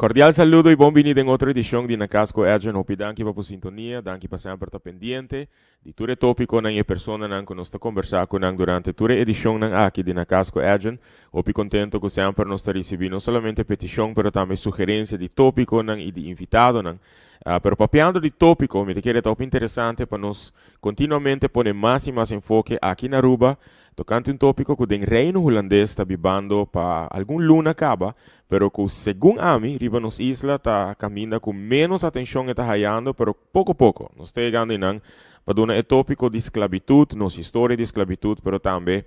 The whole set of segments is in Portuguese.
cordial saludo y bienvenido en otra edición de Nacasco Agent. Hopi danki pa po sintonia, danki pa sempre ta pendiente. Di ture topico nang e persona nang kono sta conversar con nang durante ture edición nang aqui de Nacasco Agent. Hopi contento que sempre nos sta ricevendo non solamente petición, pero también sugerencia di topico nang e di invitado nang. Pero papiando di topico, me te quiere top interessante para nos continuamente poner más y más enfoque aqui na Aruba, tocante un tópico que den reino holandês está vivendo para algum luna acaba, pero que segundo a mim, riba nos isla está caminhando com menos atenção está raiando, pero pouco a pouco, nos está chegando em para dar o tópico de esclavitud, nossa história de esclavitud, pero também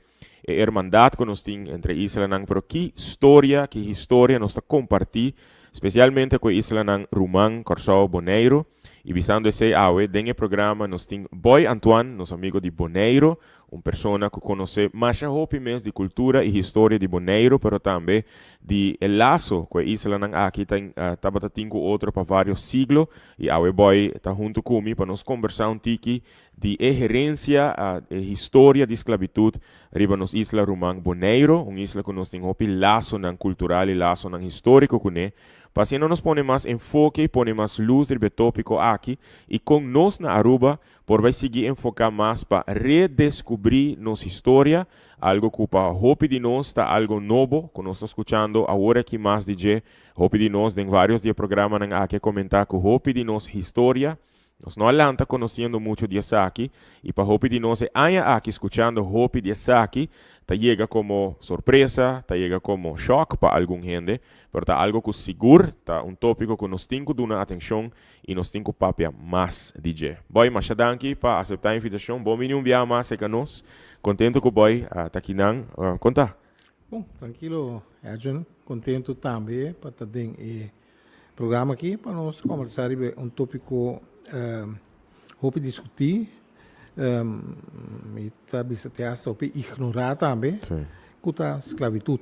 a irmandade que nós temos entre isla nang, pero que história nós está compartir, especialmente com a isla nang Rumang, Corsao, Bonaire, e visando esse aue, dentro do programa nós temos Boy Antoine, nosso amigo de Bonaire, uma pessoa que conhece mais mês de cultura e história de Bonaire, mas também de laço com a isla nang aqui estava tendo outro para vários siglos, e aue Boy está junto comigo para nos conversar um tiki de herência, a história de esclavitud riba nos isla Rumang Bonaire, uma isla que nós temos laço nang cultural e laço nang histórico com ele. Para nos pone mais enfoque, pone mais luz no tópico aqui, e com nós na Aruba, por vai seguir enfocar mais para redescobrir nossa história, algo que para hope de nós está algo novo, que nós estamos escutando agora aqui mais DJ, hope de nós, tem vários dias programas aqui comentar que hope de nós história, nós não alanta conhecendo muito de aqui, e para hope de nós é aqui escutando hope de aqui, tá chega como surpresa, tá chega como choque para algum gente, pero tá algo que seguro, tá tópico que nós temos que dar atenção e nós temos que papia mais DJ. Boy, mas danke para aceitar a invitação, bom menino via mais com nós, contento que boy tá aqui não, conta. Bom, tranquilo, Adrian, contento também para estar dentro do programa aqui para nós conversar sobre tópico hope discutir, e também se te acha hope ignorar também, que a esclavitud.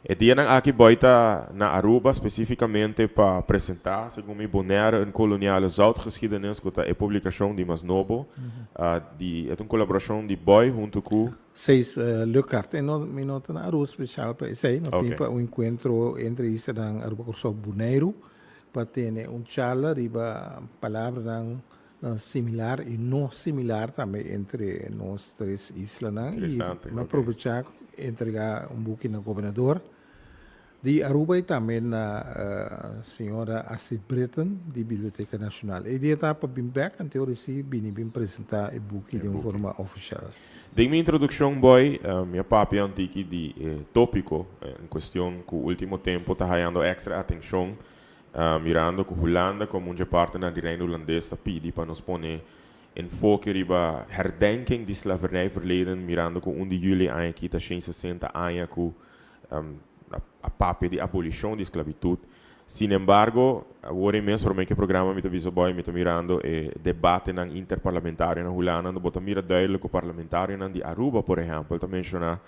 E dia nang aqui boita na Aruba especificamente para apresentar, segundo me Bonaire, een koloniale zoutgeschiedenis, que é a publicação de mais novo, é uma colaboração de boy junto com 6 Lucart, e não na Aruba especial para isso aí, para encontro entre isso na Aruba Corsao Bonaire, para ter charla riba palavra similar e não similar também entre nós três islas, e me aproveitar entregar book na governador de Aruba e também na senhora Astrid Breton de Biblioteca Nacional. E dia está para vir back, então eu recebi bem apresentar o book de uma forma oficial. De minha introdução, boy, minha papi antiga de tópico em questão que o último tempo está ganhando extra atenção, mirando que Holanda como uma parte do reino holandês está pedindo para nos pôr enfoque riba herdenking de slavernij verleden, mirando que 1 de julho aqui está 60 anos com a papel de abolição de esclavitud. Sin embargo, agora mesmo para que programa me visto boy me mirando debate na interparlamentário na Holanda, no bota mira duidelijk o parlamentário na de Aruba, por exemplo, está mencionar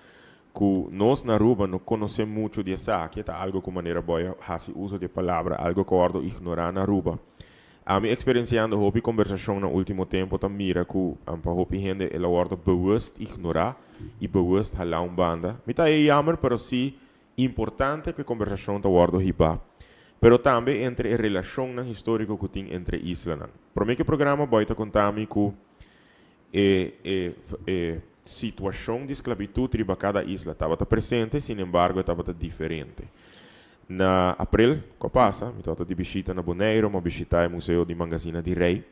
que nós na Aruba não conhecemos muito de essa aqui, tá algo com maneira boa, faz uso de palavra, algo que eu ignorar na Aruba. A minha experienciando hobby conversação no último tempo também mira que para hobby gente ela wordt bewust ignorar e bewust halar banda. Me tá aí jammer, pero sim importante que a conversação tá wordt hiba. Pero também entre a relação na histórica que tem entre islas. Para mim que programa vai estar contando que situação de esclavitud riba cada isla estava presente, sin embargo estava diferente. Na abril, que passa, me estava de visita na Bonaire, uma visita ao Museu de Magazine de Rei.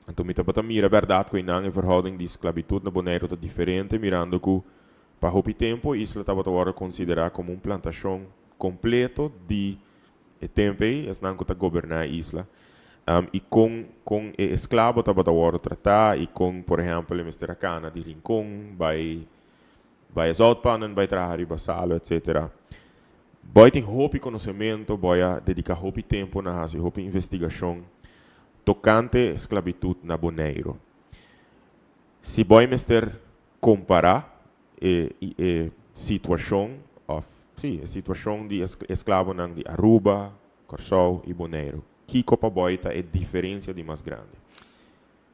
Então, me estava mira a verdade que a verhouding de esclavitud na Bonaire está diferente, mirando que, para o tempo, a isla estava considerada como uma plantação completa de tempo, e não que governar a isla. E com escravo estava tratar, e com, por exemplo, a mistura cana de Rincón, vai zoutpannen, vai trabalhar riba salo, etc. Boy tem hope conhecimento, boy a dedicar hope tempo na raça, hope investigação tocante esclavitud na Bonaire. Se boy mister comparar a situação de escravo de Aruba, Corsao e Bonaire, que copa boy tá é diferença de mais grande?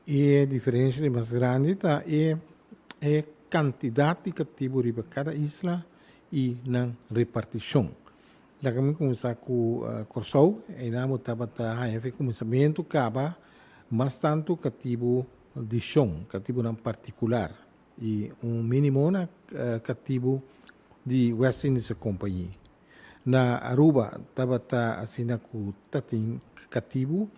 E a diferença de mais grande tá é quantidade de cativo riba cada isla e na repartição. lá kami começar com Corsou, e namo tabata haya fe começamento caba, mas tanto cativo de chão, cativo em particular, e mínimo na cativo de West Indies Company. Na Aruba tabata asina ku tating cativo,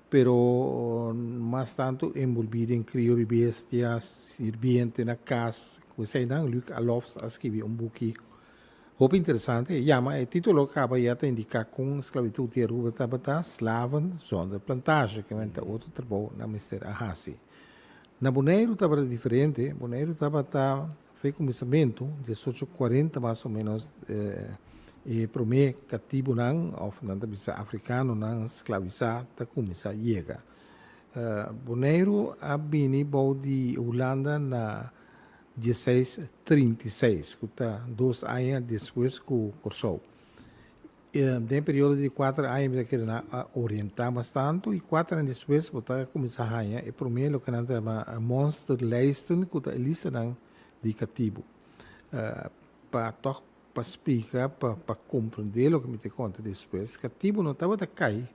pero mas tanto envolvido em crioulo bestias, sirviente na casa, kusay nang Luc Alofs escrevi buki. Hope interessante, chama o título acaba já a indicar com esclavitud de Aruba tabata slaven zonder plantage, que é outro trabalho na Mr. Ahasi. Na Bonaire estava diferente, Bonaire estava foi começamento, 1840 mais ou menos, e para mim, cativo não, ou não bisa africano não, esclavizar, tá começar a chegar. Bonaire abini bom de Holanda na 1636, que está 2 anos depois que o Corsou. Tem período de 4 anos que orientar bastante e 4 anos depois botar começar a ganhar. E para mim o que nós chama monster listen que está lista de cativo. Para explicar, para compreender o que me te conta depois, cativo não estava a cair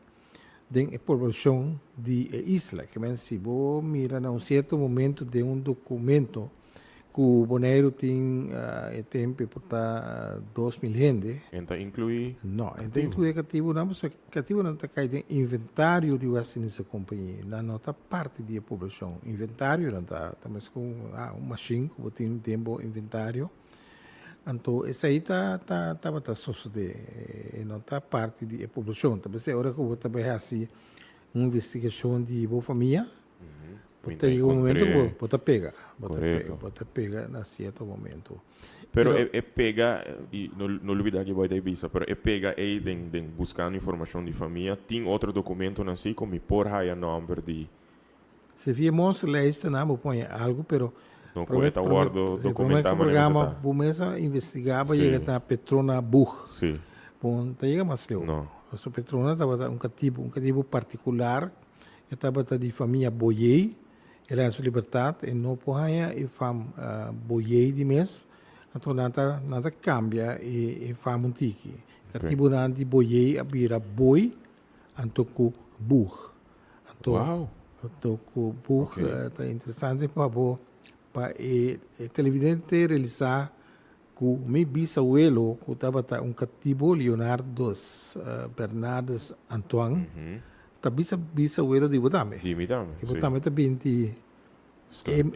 dentro da população de isla. Que se você mira em certo momento de documento que o Bonaire tem tempo para 2.000 gente. Então inclui? Não, então inclui cativo não, mas cativo não está caindo em inventário de West Indies Company, na nota parte da população. Inventário não está, estamos com uma machine que tem tempo inventário. Então, essa aí está sucedendo, não está parte da população. Talvez é hora que eu vou trabalhar assim, uma investigação de boa família. Tem um momento que você pega, você pega na certo momento. Pero é pega, e não olvidar que vai ter visa, pero é pega aí buscando informação de família, tem outro documento assim, como por aí o nome de... Se viemos lista, não põe algo, pero... Não correta guardo documentar, mas programa, começa a investigar, vai chegar na Petrona Buch. Sim. Bom, tá chega mais leu. Não. A Petrona estava um cativo particular, estava de família Boyei, ela é sua liberdade, e não pode e fam Boyei de mês, então nada cambia e fam um tiki. Cativo de Boyei a vira Boi, então com Buch. Uau! Então com Buch, tá interessante para para o televidente realizar que o meu bisavelo, que estava cativo Leonardo Bernardes Antoine, está bisavelo de Botame. De Botame, que Botame também tem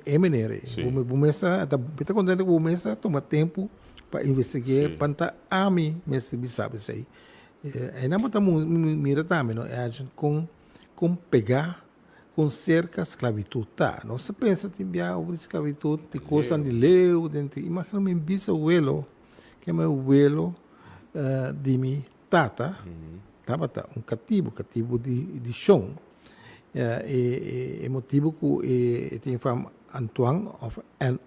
emenere. Bumesa, está contente que o Bumesa toma tempo para investigar, para a mim, mas sabe isso aí. E não estamos mira também, não é a gente com pegar com cerca esclavitud, tá? Não se pensa em enviar sobre esclavitud de coisa de leu, imagina meu bisavelo, que é meu abuelo de minha tata, estava um cativo de chão. E motivo que tem fama Antoine of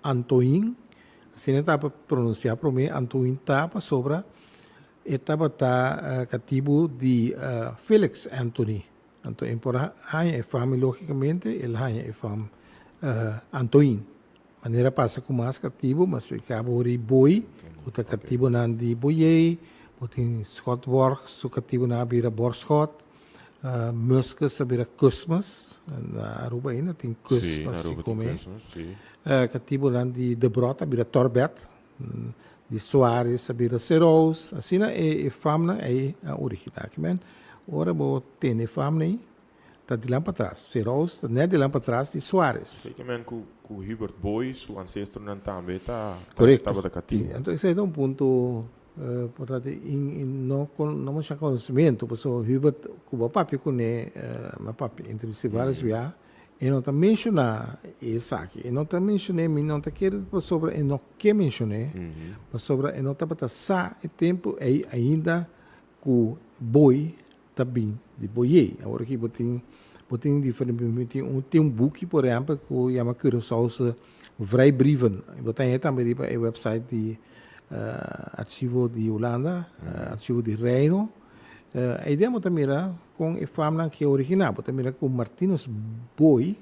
Antoine, assim estava pronunciar para mim Antoine estava sobre estava cativo de Felix Anthony. Então, por aí é fama, logicamente, ele é fama Antoine. Maneira passa com mais cativo, mas ficava o boi, o cativo na de boiei, o tem Scotborg, o cativo na vira Borschot, Muscas, a vira Christmas, na Aruba ainda tem Christmas, se come. Cativo na de Brota, a vira Torbet, de Soares, a vira Seros, assim é fama, é a original. Ora, vou ter fama aí, está de lá para trás. Seros, não é de lá para trás, de Soares. Sei que o Hubert Boys, o ancestro não também está da cativo. Então, esse é um ponto, portanto, não me chama conhecimento, porque o Hubert, que o papi conhece, meu papi, entrevistei várias vezes, e não está mencionando isso aqui. E não está mencionando, não está querendo sobre, e não quer mencionar, sobre, e não está para sa e tempo, e ainda que o boi, também de boiei. Agora aqui tem diferente, tem book, por exemplo, que chama Curaçao Vrijbrieven. Tem também o website de arquivo de Holanda, arquivo de Reino. A ideia é também com a fama que é original, também com Martínez Boi,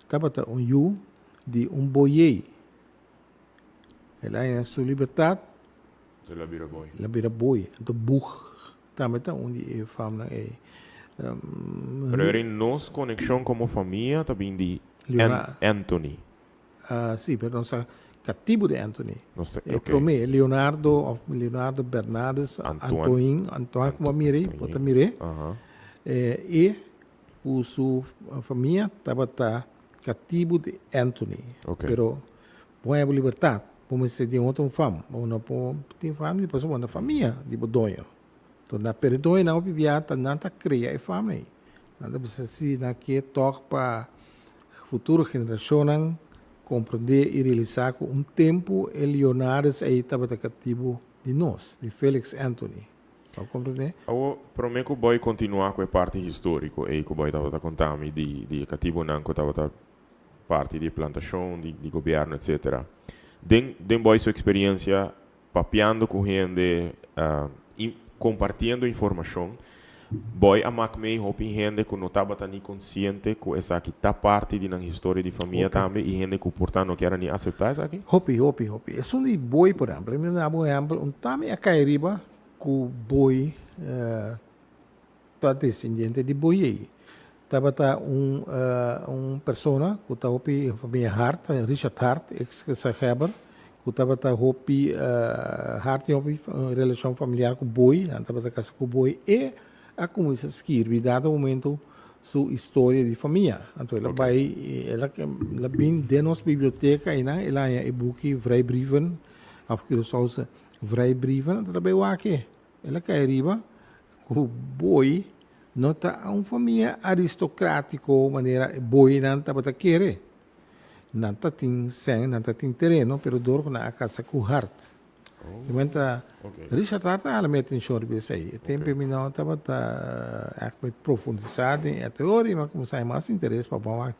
estava de boiei. Ela é sua liberdade, Te la bira boy. La bira boi. Então, boeg. Também tá onde é fama é. Pero era nos conexão como família, também de Leonardo. Anthony. Sì, per non sa cattivo di Anthony. Okay. Per me, Leonardo Bernardes, Antoine come mire, pota mire. E con sua famiglia stava cattivo di Anthony. Okay. Però poi ha libertà, come se di outro fam, una po' di fam, depois uma famiglia di Bodonho. Então, na perdoe não pibiata, nada cria e família. Nada precisa se na que toca para futura geração compreender e realizar com um tempo e Leonardo aí estava cativo de nós, de Félix Anthony. Não compreender? Eu prometo que vai continuar com a parte histórica e que vai estar contando de cativo não que estava parte de plantação, de governo, etc. Den vai sua experiência papiando com gente, compartilhando informação. Boy a mak me hopi gente que não estava tão consciente que essa aqui tá parte de uma história de família também e gente que portanto não quer nem aceitar isso aqui. Hopi. É só de boi por exemplo. Eu dou um exemplo. Também a cairiba que boi tá descendente de boi aí. Tava persona que tá hopi família Hart, Richard Hart, ex-sahaber, que tava hopi Hart hopi relação familiar com boi, tava casa com boi e a começa a escrever, dado momento, sua história de família. Então, ela vai, ela vem de nossa biblioteca, e ela é e-book, vrijbrieven, afgelopen vrijbrieven, dat bij wake. Ela cai riba, que o boi não está uma família aristocrática, maneira boi não está para querer. Não está tem sangue, não está tem terreno, pero dor na casa com hart. Imenta Richard Hart ela mete em choro bem aí. Tem para mim não estava profundizado em a teoria, mas como sai mais interesse para falar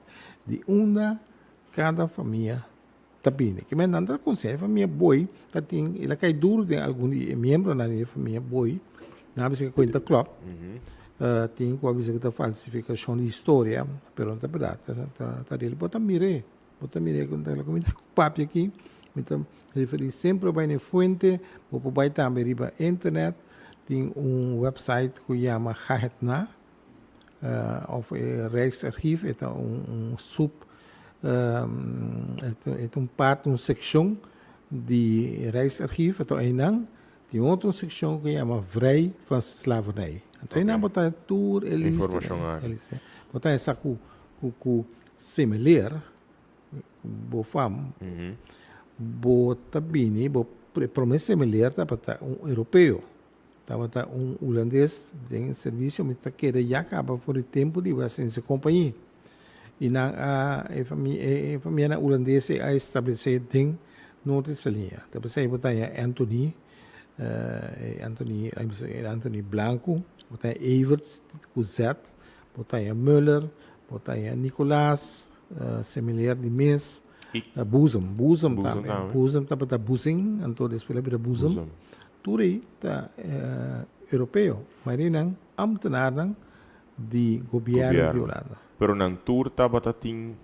de onde cada família está bem. Que mas não está consciente família boi, tá tem, ela cai duro de algum membro na família boi, na vez que conta club. Tem com a vez que está falsificação de história, pero não está verdade, tá dele bota mire quando ela começa com papo aqui. Então, referir sempre para a fonte, ou para também riba internet, tem website que chama Gahetna, of Rijksarchief, é parte, seção de Rijksarchief, tem outra seção que chama Vrij van Slavernij. Então, aí botar tudo, informação botar essa com similar, bo fam, bo tabini, bo promessa similar para europeu. Estava holandês em serviço, mas que já acaba por o tempo de você em companhia. E a família holandesa é estabelecida em outra linha. Então você botar Anthony Blanco, botar Everts, Cuzet, botar Müller, botar Nicolaas, similar de Mes. Boezem também. Boezem está para Boezing, então después para Boezem. Tudo aí está europeu, mas não ambtenaar de governo de Holanda. Pero não tour estava tem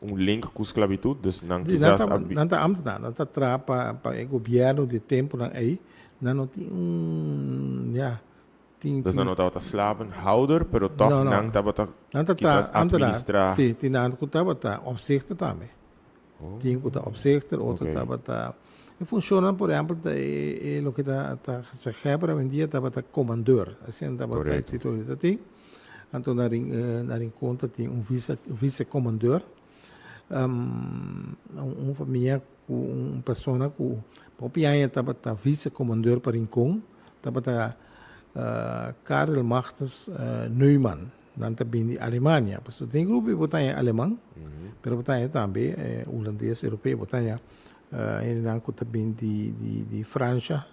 link com esclavitud, dus não quizás não está ambtenaar, não está para o governo de tempo aí, não tem dus não estava slavenhouder, pero toch não estava quizás administrar. Sim, tem não que estava opzichter também. Tem que estar opzichter, outro estava funciona, por exemplo, o que está se quebra hoje em dia estava commandeur, assim estava o título de tem. Então na conta tem vice-commandeur, família com pessoa com papianha estava vice-commandeur para Rincon, estava Karel Machters Neumann, dan também de Alemanha. Porque tem grupo que botam alemão, mas botam também holandês, europeu, botam ainda também de França.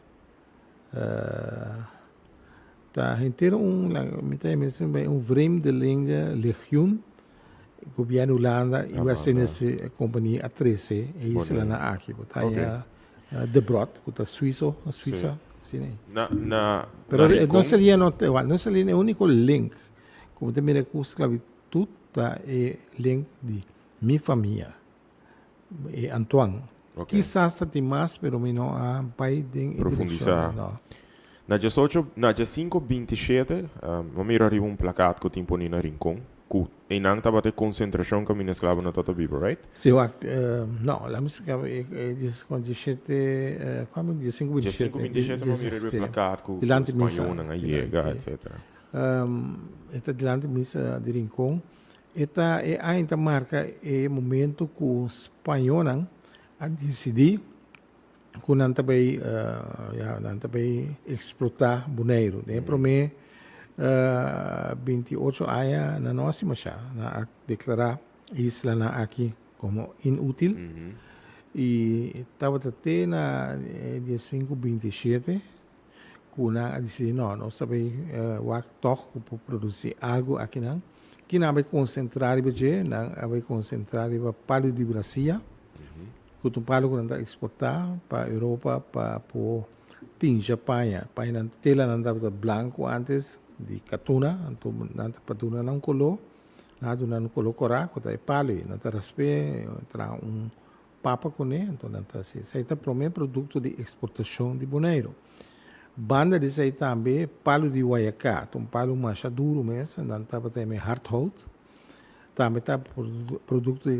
Tá inteiro vreemdelinge legião, governo Holanda e vai ser nessa companhia A13, e isso lá na aqui, botam De Brot, que é Suíça. Sim. Pero não seria o único link. Como te mira com esclavitud, é link de minha família. E Antoine, Ok. Quizás tem mais, pero mi no a pai den Profundizar. no. Na 5:27, mamiro arriva un placat con timpo nina rincon. Cu in ang tabate concentração que mina esclavo na tota Bible, right? Se eu no, la musica diz quando 17 quando 15 5:27 mamiro arriva placat con Dilante misa. Spagnola nga iega, etc. Esta dilante misa de Rincon. Esta é ainda marca o momento que o espanhol a decidir que não também explotar boneiro. Né? Para mim, 28 anos na nossa mas na declarar isla na aqui como inútil. E estava até na dia 5:27 que na decidir não, nós também toque para produzir algo aqui não. Que não vai concentrar não vai concentrar para palo de Brasil. Que tu palo que não exportar para a Europa para o tinja paia não tela não dava branco antes de catuna, então não patuna não colou, não colou coraco, tá palo, não tá raspe, tra papa com ele, então não tá assim. Isso é o primeiro produto de exportação de boneiro. Banda de sei também palo de Guayacá, um palo mais duro mesmo, não estava também hardwood. Também está produto de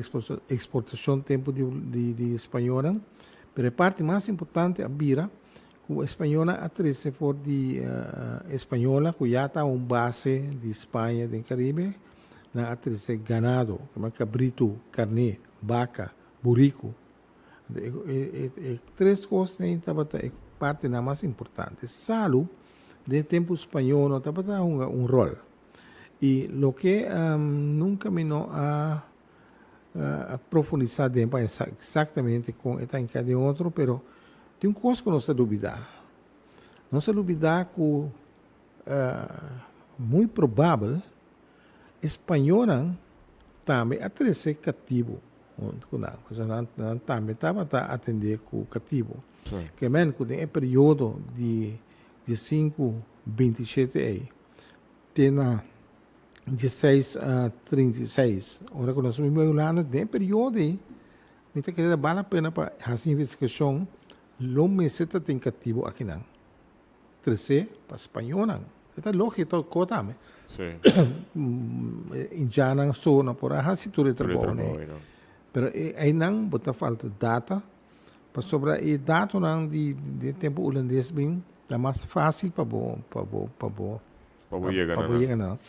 exportação tempo de espanhola. Mas a parte mais importante é a bira, que a espanhola atrás for de espanhola, que já está base de Espanha, do Caribe, na atrás é ganado, como cabrito, carne, vaca, burico. Três coisas têm parte na mais importante. Salo, de tempo espanhol, estava um rol. E o que nunca me não a profundizar dentro exatamente com esta em cada outro, pero tem coisa que não se duvidar. Não se duvidar que muito provável espanhol também até ser cativo. Também estava a atender com o cativo. Que men que tem período de 5:27 aí tem na 16 a 36. Ora que nós vimos lá tem período aí, me tá querendo vale a pena para fazer investigação. Lo meseta tem cativo aqui não. 13 para espanhol não. Está lógico coisa me. Sim. Indiana zona por a situra trabalho né. Pero aí não bota falta data. Para sobre e data não de tempo holandês bem é mais fácil para chegar não.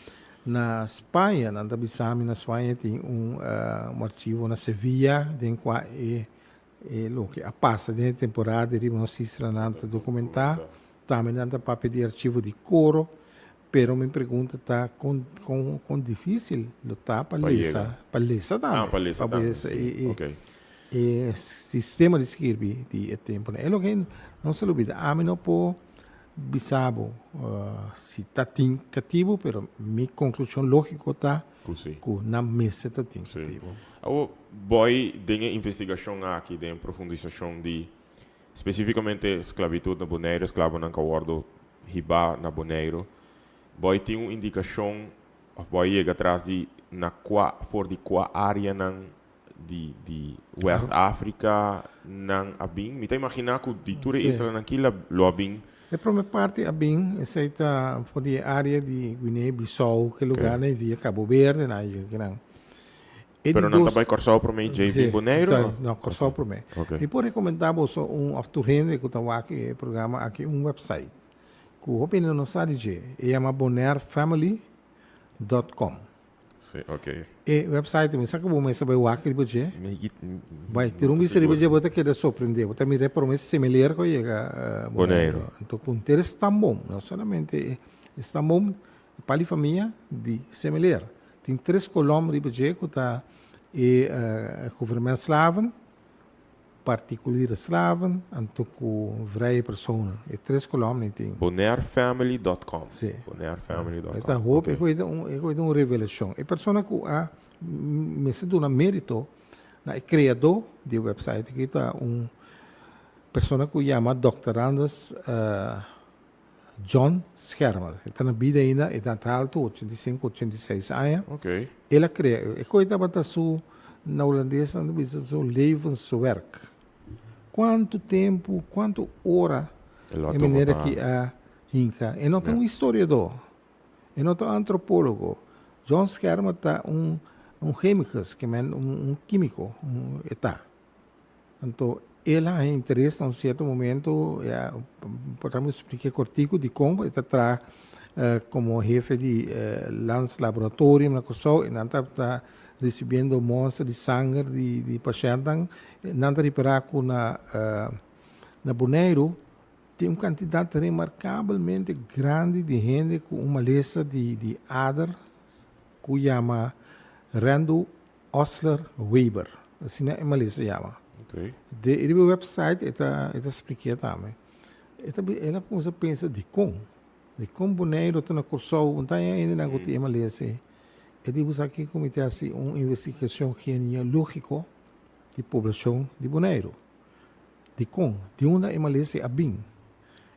Na Espanha, na Dabisami, na Espanha tem arquivo na Sevilla, tem qual o que a passa de temporada de nós estranhando documentar, também não para pedir arquivo de coro, pero me pergunta tá com difícil lutar para lesa também, para lesa e sistema de escrever de tempo, é o que não se olvida, a mim não pode bisabo si está cativo, pero mi conclusión lógica está que na mesa está cativo. Boy, tem investigação aqui, tem profundização de especificamente esclavitud na boneiro, esclavo na cawardo, riba na boneiro. Boy tem uma indicação, boy chega atrás de na for de qual área de West África nan abing. Me tá imaginar que de toda Israel naquilo lo abing. A primeira parte é bem, essa está por a área de Guiné-Bissau, que lugar okay. Via Cabo Verde, na não. Pero não está bem Corsau para mim, JV Boneiro? Não, Corsau para mim. E por recomendamos afturrende que estava aqui, programa aqui website, que o opinião não sabe de, chama bonairfamily.com. Sim, ok. E website me sabe como sabe o aqui de vai ter mistério de bota que de surpreender, bota me promessa semelhante com chega Boneiro. Então com interesse tão bom, não somente está bom para a família de semelhante. Tem 3 colônias de budget que está governo slaven, particuliere slaven, en ook vrije personen. 3 colônias tem. Bonairfamily.com. Sim. Bonairfamily.com. Então, hope eu vou dar uma revelação. A pessoa que me se dá um mérito, na criador do website, que está pessoa que chama Dr. Anders John Schermer. Ele está na vida ainda, ele está alto, 85, 86 anos. Ok. Ele cria. E coisa bata su na holandesa, na bisa su levenswerk. quanto tempo, quanto hora E lo é maneira tomo que a hinca. E não tem um historiador, e não tem um antropólogo. John Skerma tá um químicos, que é um químico, está. Então, ela é interesse, em certo momento, podemos explicar cortico de como ele está como jefe de Lance Laboratorium, na coisa, e não está recebendo mostras de sangue de pacientes, não está reparando na Bonaire, tem uma quantidade remarcavelmente grande de gente com uma lista de ADER, que chama Randall Osler Weber. Assim é uma lista chama. Ok. De website está explica também. Ela começa a pensar de como Bonaire está na Corsol, não está ainda na gota uma lista. E de buscar aqui como tem assim uma investigação genealógica de população de Bonaire. De onde é uma lista a bem.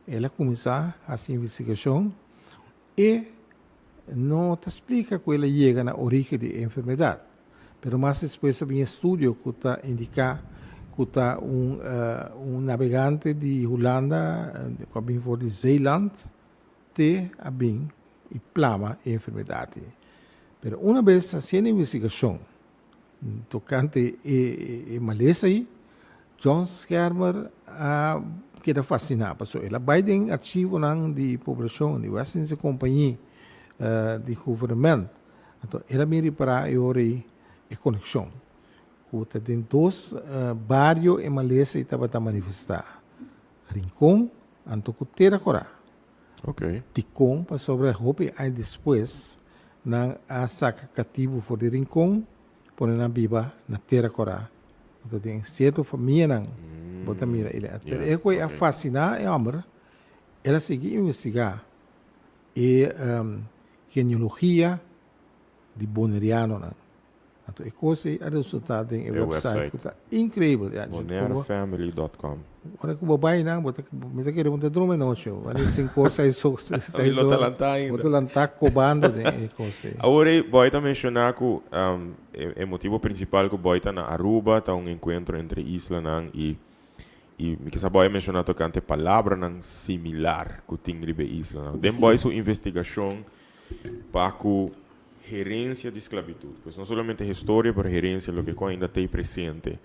Ela começa a essa investigação e não te explica que ela chega na origem da enfermidade. Mas mais depois tem um estudo que está indica que está navegante de Holanda, que vem de Zeeland, tem a bem e plama a enfermidade. Mas uma vez fazendo a investigação tocante a maleza aí, John Skermer queda fascinado. So, ela vai em arquivo de população, de Western companhia de governo. Então, ela me para a conexão. Que tem dois bairros em Malaysia que estava a manifestar. Rincón, Antoco Terra Corá. Ok. Ticón, para sobre a roupa, aí depois, na saca cativo for de Rincón, põe na biba na Terra Corá. Então, tem certa família, não. Bota mira ele. É que a fascinar é amor. Ela seguiu investigar genealogia de boneriano, não. Então, é coisa é resultado em website que está incrível. Bonairefamily.com. Olha que bobai não, bota me querer montar drone não show. Ali sem coisa aí só bota lantar cobando de coisa. Agora, boy tá mencionar que o motivo principal que boy tá na Aruba, tá um encontro entre isla nang e que sa boy mencionar tocante palavra nang similar que tem ribe isla nang. Den boy sua investigação para que gerência de esclavitud, pues não somente história, mas gerência lo que ainda tem presente.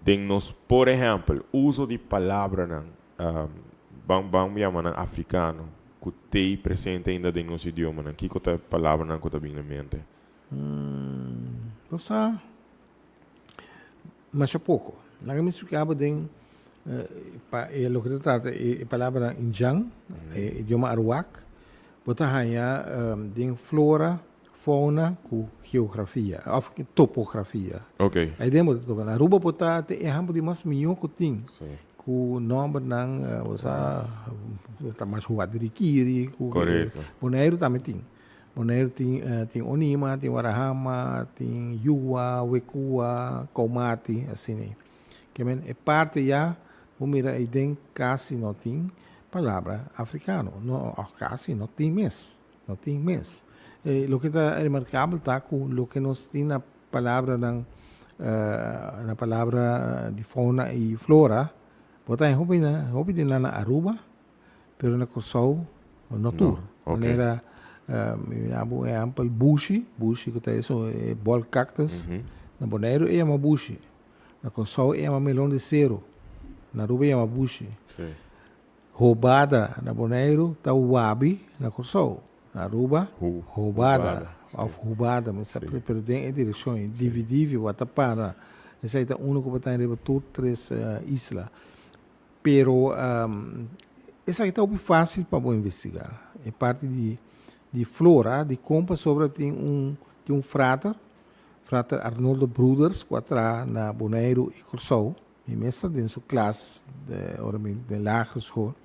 Nos, por exemplo, uso de palavra vamos chamar africano, que tem presente ainda em nosso idioma, que é a palavra que está bem na mente? Não sei, mas é pouco. Não me explicava de o que trata a palavra Injang, idioma Arawak, botar hanya de flora, fauna com geografia, ou topografia. Ok. Aí dentro do na Aruba botar tem exemplo de mais milhão que tem. Com nome não tá mais rua de Kiri, correto. Bonaire também tem. Bonaire tem Onima, tem Warahama, tem Yua, Wekua, Kaumati, assim né. Que é parte já, vamos mirar aí dentro quase não tem palavra africano, não quase não tem mês, não tem mês. Lo que está remarcável está com o que nós temos na palavra de fauna e flora, botar em roupa na Aruba, pero na Corsol no tour. Maneira é amplo bushi que está isso ball cactus, na Bonaire é uma bushi, na Corsol é uma melão de cero, na Aruba é uma bushi. Roubada na Bonaire está o wabi na Corsol. Aruba, roubada, mas perdem a direção, dividível, até para, essa é a única que está em todas três islas. Pero, essa é muito fácil para investigar. É parte de flora, de compra sobre tem um frater Arnoldo Brothers, que está na Bonaire e Corsol, e mestre de sua classe, de lagere school.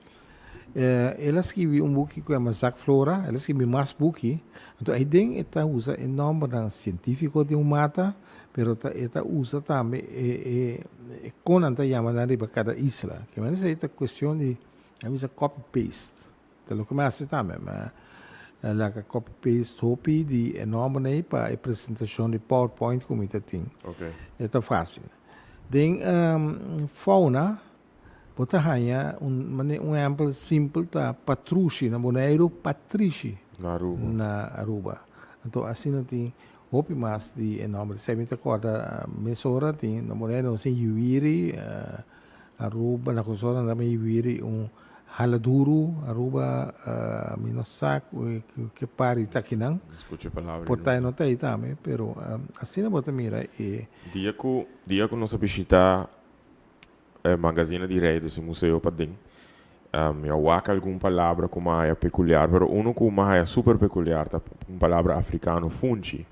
Ela escreveu book que é Zak Flora, ela escreveu mais book. Então, aí dentro ela usa o nome científico de mata, mas ela usa também com a chamada de cada isla. Que é essa questão de copy-paste. Então, começa também, mas copy-paste hopi de nome para a apresentação de PowerPoint como está tem. Ok. É fácil. Tem fauna, Bota hanya um exemplo simples tá Patrushi na Bonaire, Patrici Na Aruba. na Aruba. Então assim não tem hope mais de nome. Se me acorda mesora tem na Bonaire não sei Yuiri, Aruba na Consora também Yuiri Haladuru, Aruba, Minosak, que pare Takinang. Escute a palavra. Portai não tem também, pero assim não bota mira Dia que nós visita magazine di rei desse museu para dentro. Eu waka alguma palavra como é peculiar, pero uno como é super peculiar, tá uma palavra africano funchi.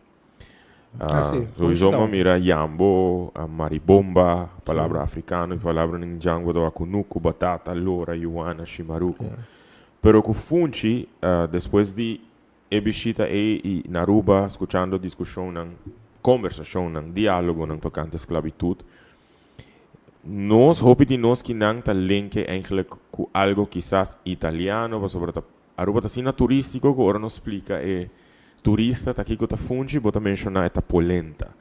So isoma mira yambo, maribomba, palavra africano, palavra em jango do akunuku, batata, lora, yuana, shimaruku. Pero com funchi, depois de visita e Naruba, escutando discussão, conversação, diálogo, tocante esclavitud, nós hopen de nós que não tá link eigenlijk com algo quizás italiano, mas sobre Aruba tá sendo turístico, que agora nos explica turista tá aqui que tá fungi, bota mencionar tá polenta.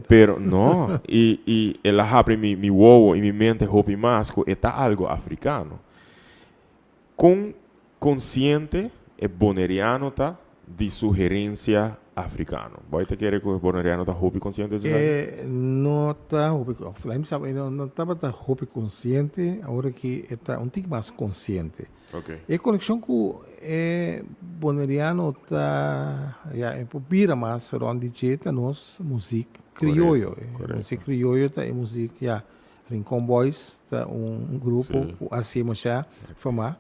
Pero no, e ela abre mi uovo e mi mente hopi mais que tá algo africano. Com consciente e boneriano tá de sugerência africano. Vai te querer que o boneriano tá hopi consciente disso? Não tá hopi, não tá hopi consciente, agora que está tic mais consciente. Okay. E conexão com boneriano tá pira mais onde jeta nos música criollo. Música criollo tá música Rincon Boys tá grupo assim já fama.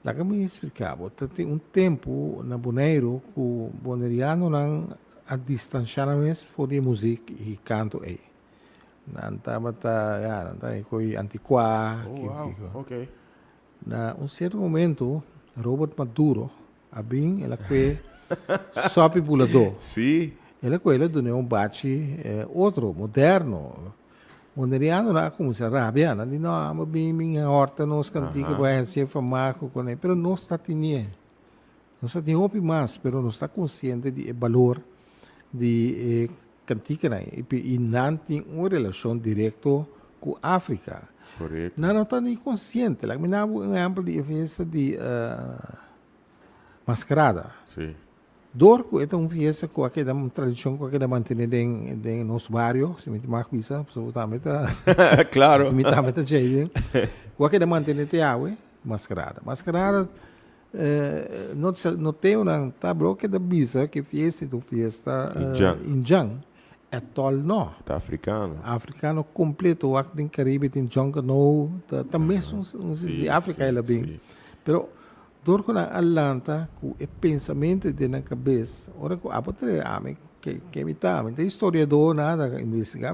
Lá que me explicava, tem tempo na Bonaire que o boneriano não a distanciamento for de música e canto aí. Não estava coi antiquá. Ok. Na certo momento, Robert Maduro, ela foi só pipulador. Sim. Ela deu bate outro, moderno. Boneriano na começa a rabiar, não mas bem minha horta nos cantica vai ser famoso com ele, pero não está tendo, não está tendo opi mais, pero não está consciente de valor de cantica e não tem uma relação direta com a África. Correto. Não está nem consciente. Like, me dá exemplo de festa de mascarada. Sim. Dorco é uma festa com aquela tradição com aquela manter em nosso bairro, se me mais pisa, absolutamente. Claro. Me tá meta jeito. Com aquela manter te água, mascarada. Mascarada não tem uma tablo que da bisa que festa do festa Injang. É tol não. Tá africano. Africano completo, o aqui em Caribe tem Jonga no, também são de África ela bem. Pero dorco na Atlanta, com o pensamento de na cabeça, ora com a outra ame que me tá, tem historiador nada investigar,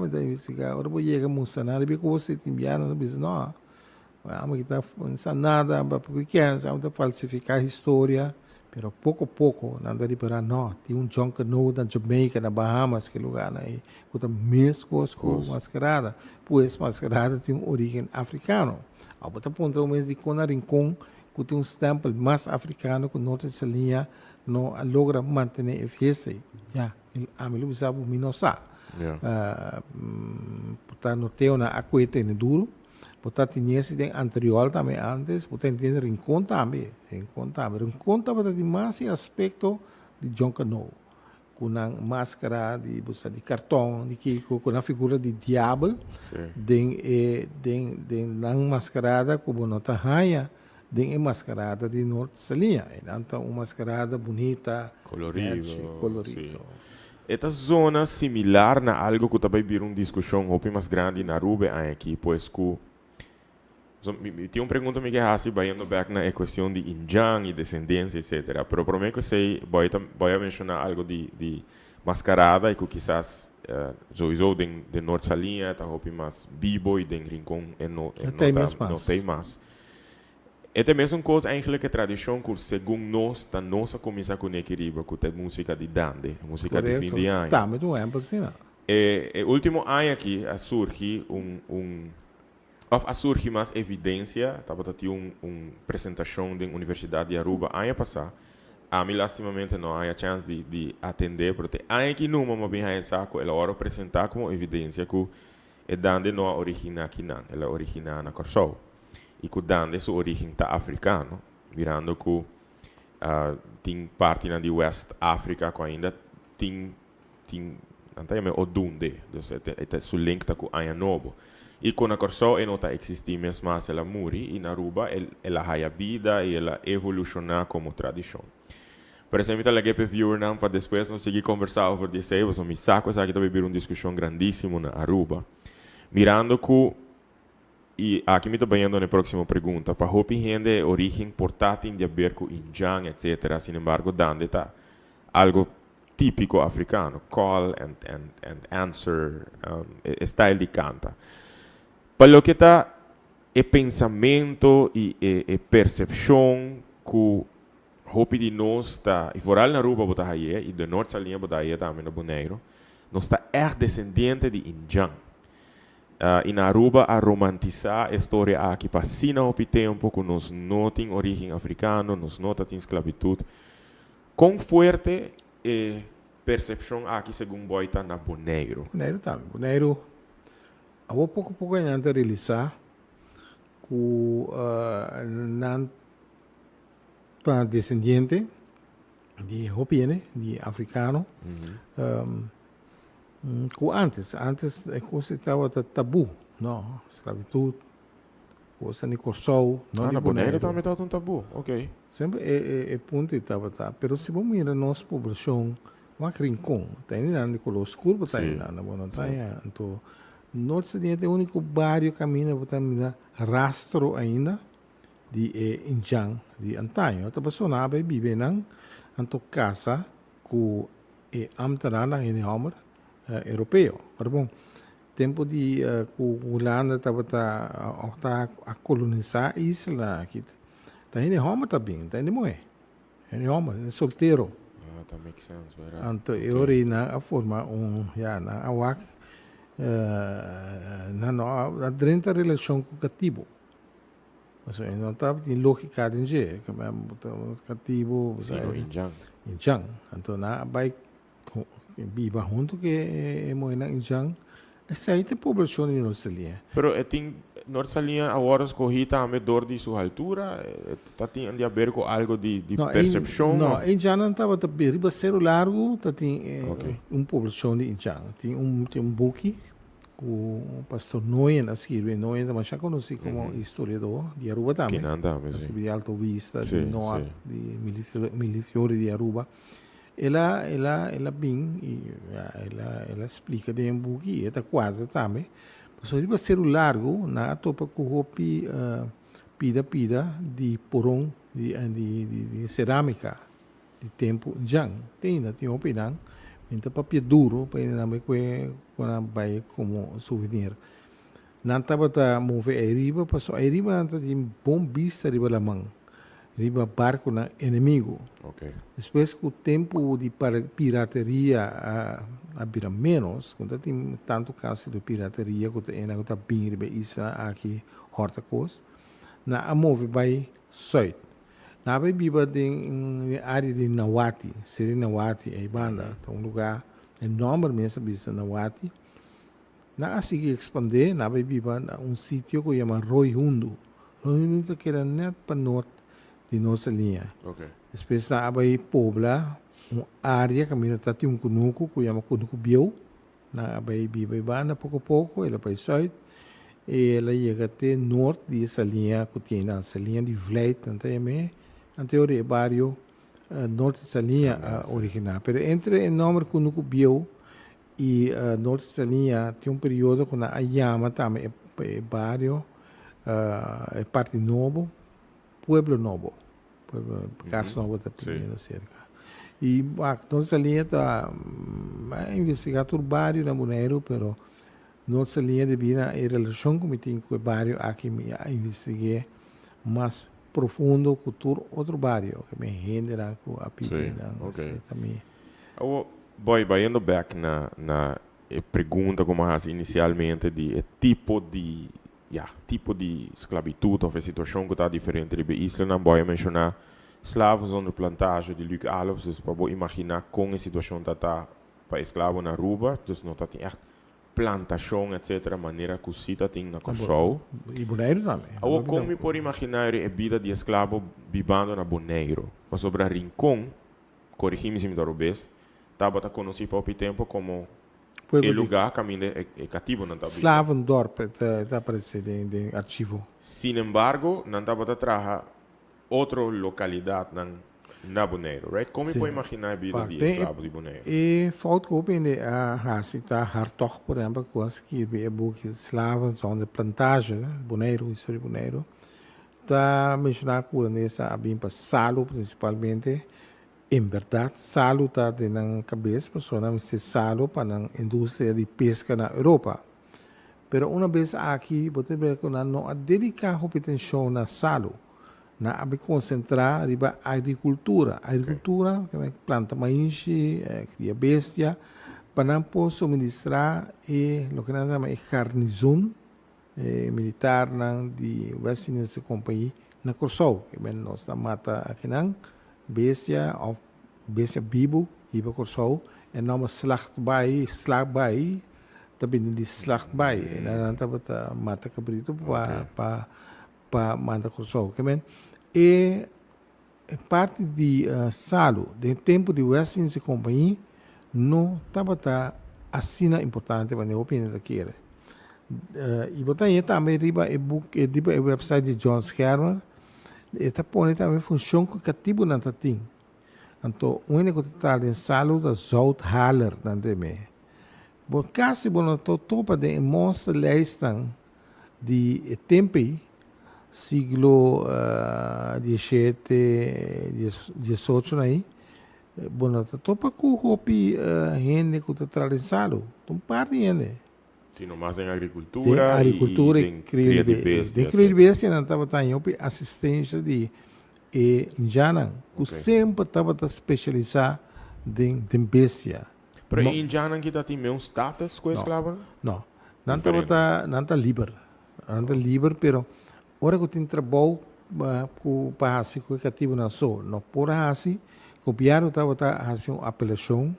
ora vou chegar mostrar nada, porque você tem biano na bisa não. Ame que tá nada, porque quer, sabe falsificar a história. Pero pouco a pouco, nada de para não. Tem Jonga no na Jamaica, na Bahamas, que lugar aí, com a mesma coisa com mascarada. Pois mascarada tem origem africano. A outra ponta o mês de Cona Rincon, que tem stempel mais africano que nossa linha não logra manter a festa. Já, a mim não sabe minosa. Portanto, tem uma acueta no duro. Portanto, tinha esse anterior também antes, portanto, tem Rincon também. Rincon também mais aspecto de John Cano, com a máscara de cartão, de Kiko, com a figura de diabo, de mascarada como nota raia, de mascarada de norte linha. Então, uma mascarada bonita, colorido. Esta zona similar na algo que também virou uma discussão mais grande na Aruba aqui, pois que tinha uma pergunta que hace indo back na questão de Injang e descendência, etc. Pero para mim que sei, vou mencionar algo de mascarada e que quizás sowieso de norte salinha, tá hopi mais bibo e de rincon não tem mais. É também uma coisa eigenlijk que tradição que segundo nós tá nossa começa com equilíbrio com a música de dande, música de fim de ano. Tá, mas não é assim. E último ano aqui surge surge mais evidência, estava tendo uma apresentação da Universidade de Aruba ano passado. A mim, lastimamente, não há chance de atender, porque ano que não, mas bem saco, ela hora apresentar como evidência que e dande no origina kinan, ela origina na Corsou. E que dande su origine ta africano, mirando que tem parte na de West Africa que ainda tem antaiame odunde, dus het su link ta ku aya nobo. E com a Corsou e nota existi mesmo ela muri, e na Aruba ela haya vida e ela evoluciona como tradição. Por exemplo, ela que viewer não para depois nós seguir conversar over isso aí, você me saco essa aqui também uma discussão grandíssima na Aruba. Mirando que e aqui me estou banhando na próxima pergunta, para hopi gente origem portátil de ver com Injang, etc. Sin embargo, dando tá algo típico africano, call and answer, style de canta. Para lo que está e pensamento e percepção que hopi de nós está, e foral na Aruba bota aí, e do norte salinha bota aí também no Bonaire, nós está descendente de Injang. E na Aruba a romantizar a história aqui passina o tempo que nós não tem origem africana, nós não tem esclavitud. Quão forte é percepção aqui segundo Boita na Bonaire? Bonaire também. Bonaire, a pouco ainda realizar que não está descendente de Hopiene, de africano. Antes a coisa estava tabu, não? Esclavitud, coisa de Corsou, não na Bonaire também estava um tabu, ok. Sempre é ponto estava tá, pero se vamos ir a nossa população, uma rincão, tem na color escuro, tem na montanha, então norte seria o único bairro caminho para ter rastro ainda de Injang, de antaño, a pessoa não vai viver nang, anto casa que amtarana em Homer europeu. Pero bom, tempo de que a Holanda estava a colonizar a isla aqui. Tá em Roma também, tá em Moé. Em Roma, é solteiro. That makes sense, verdade. Então, eu ri na forma na awak na drenta relação com o cativo. Então, não estava de lógica de gente, como cativo, Injang. Então, na vai viva junto que é moena Injang, essa aí tem população de Norte-Salinha. Pero tem Norte-Salinha agora escorri também dor de sua altura, tá tem a ver com algo de percepção? Não, Injang não estava também, riba zero largo, tá tem população de Injang. Tem um buque, o pastor Noyen, escreve Noyen, também já conheci como historiador de Aruba também. Que nada, mas de Alto Vista, de Norte, de Milifiore de Aruba. Ela explica de um buque, ela quase também. Mas riba zero largo, na topa com hopi pida de porão de cerâmica de tempo Injang. Tem hopi não, então papel duro para ele não vai como souvenir. Não estava a mover a riba, passou a riba não tem bom vista riba lamang. Riba barco na inimigo. Okay. Depois que o tempo de pirateria abira menos, quando tem tanto caso de pirateria, que tem que bem riba isla aqui Horta Coast, na a move vai sul. Na vai viva em área de Nawati, Seri Nawati, a banda, um lugar enorme mesmo bisa Nawati. Na a seguir expandir, na vai viva sítio que chama Roy Hundo. Roy Hundo que era net para norte de nossa linha. Okay. Depois na abai pobla uma área que mira tati kunuku que chama kunuku biu na abai biba na pouco ela vai sul e ela chega até norte dessa linha que tem essa linha de Vleit também anterior bairro norte dessa linha original. Pero entre o nome kunuku biu e norte dessa linha tem período quando a Yama também é bairro é parte novo Pueblo Novo. Casa Nova está primeiro cerca. E nossa linha está a investigar todo o bairro na Bonaire, pero nossa linha de vida em relação com o bairro aqui a investigar mais profundo com todo outro bairro que me rende com a pibina também. Vai indo back na pergunta como inicialmente de tipo de esclavitud ou a situação que está diferente de Isla, não vou mencionar escravos onder plantage de Luc Alves, dus para imaginar como a situação está para escravo na Aruba, dus não está echt plantação, etc., maneira que cita tem na Corsou. E Bonaire também. Ou como por imaginar a vida de escravo vivendo na Bonaire. Mas sobre a Rincón, corrigimos se me dá o best, estava conhecido por o tempo como o lugar caminho é cativo não estava. Slavendorp está aparecendo em arquivo. Sin embargo, não estava trabalhar outra localidade na Bonaire, right? Como pode imaginar a vida de escravo de Bonaire? E falta que opende a Hasita Hartog, por exemplo, que é book Slaven são de plantagem, Bonaire, história de Bonaire. Está mencionando que nessa abim para Salo principalmente. Em verdade, Salo está na cabeça, pessoa não se Salo para a indústria de pesca na Europa. Pero uma vez aqui, você vê que não a dedicar atenção na Salo, na a concentrar riba agricultura. Agricultura, que é planta maíz, cria bestia, para não poder suministrar o que nós chamamos de garnizon militar de West Indies Company na Corsou, que é nós mata aqui não, bestia of bestia vivo iba Corsou, e não slachtbai, também de slachtbai, na taba mata cabrito para mata Corsou, que é e parte de Salo, do tempo de West Indies Company, não estava assim importante para a opinião daquele. E botar aí também riba o website de John Schermer, está pondo também função que cativo não tem. Então, o único que está em Salo da Zouthaler não tem. Por caso não topa de mostra listan de tempo siglo XVII, XVIII aí, bueno, topa com hopi gente que está trazendo, então parte gente. Sim, mais em agricultura, e cria de bestia. Cria de bestia não estava tendo assistência de indiana, que sempre estava especializado em bestia. Para indiana que está tem um status com escravo? Não, não está livre, não está livre, pero ora que tem trabalho para assim que cativo não só, não por assim, copiar estava fazendo uma apelação,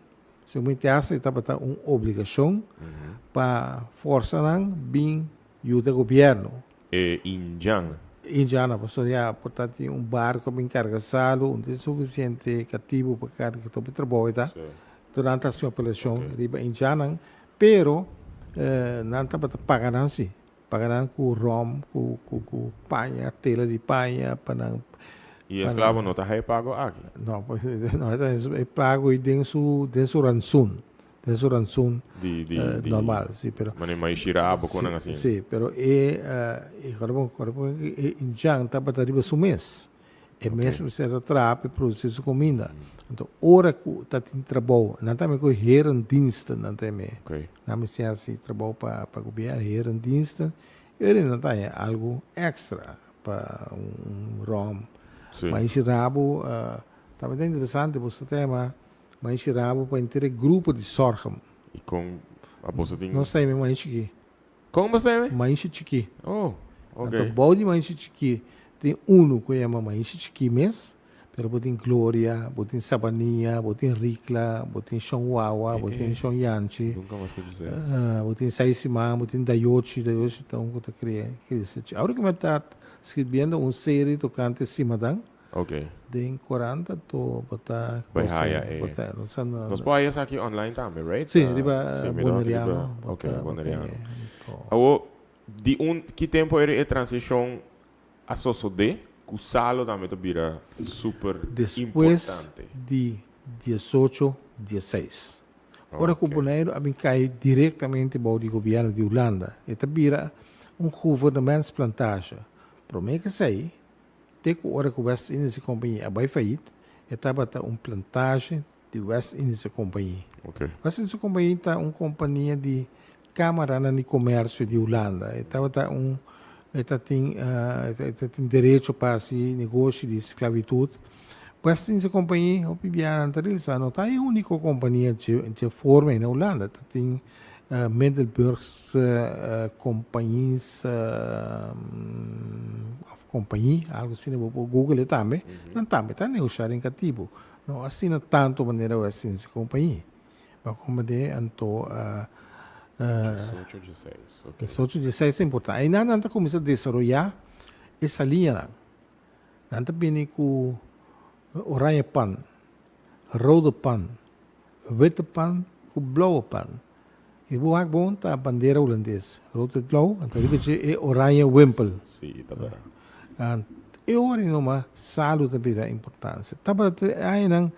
se muito assim estava uma obrigação para forçar bem o governo. Indiana. Indiana, portanto, barco bem carregado, não é suficiente cativo para carregar todo o trabalho, tá? Durante a sua apelação, riba indiana, pero não estava pagando assim. Pagaran com rom, com panha, tela de panha, para e escravo não está pago aqui? Não, é pago e tem sua rançom. Tem sua rançom normal, sim, pero mas shirabo com assim. Sim, pero agora em Jang tá para riba su mês. É mesmo se retrapa produzir sua comida. Então, hora que tá tem trabalho, não tá me com herendienste, não tem me. Não me se assim trabalho para governo herendienste, ele não tem algo extra para rom. Mas rabo, tá bem interessante você tema, mas rabo para ter grupo de sorghum. E com a bolsa tem. Não sei, mas chiqui. Como você? Mas chiqui. Oh, ok. Então, bom mais chiqui. Tem um que chama mais chiqui mes, pero botin Gloria, botin Sabaninha, botin Ricla, botin Shonwawa, botin Shonyanchi. Nunca mais quer dizer. Botin Saisima, botin Dayochi, então que tá criando. Agora que me tá escrevendo série tocante Simadang. Ok. Tem 40 to botar. Bahia nós podemos aqui online também, right? Sim, riba Boneriano. Ok, Boneriano. Agora, de que tempo era a transição a Sosodé, que o Salo também vira super importante. De 18, 16. Ora que o Bonaire cai diretamente para o governo de Holanda. E vira governo plantagem. Para mim que sei, até que hora que o West Indies Company vai falir, estava plantagem de West Indies Company. West Indies Company é uma companhia de Câmara de Comércio de Holanda. Estava tem direito para esse negócio de esclavitude. West Indies Company, o Pibiana Antarisa, não é a única companhia que forma na Holanda. Tem Middelburg's companhias, algo assim, Google também. Não também está negociando em cativo. Não assina tanto maneira West Indies Company. Mas como de anto 18, 16. Ok. 18, 16 é importante. Aí nós começa a desenvolver essa linha. Nós bem com oranje pan, rode pan, witte pan, com blauwe pan. E vou bom tá a bandeira holandesa. Rood en blauw. En dan heb je oranje wimpel. Sim, tá bem. En eu ori numa salu também é importância. Tava aí nang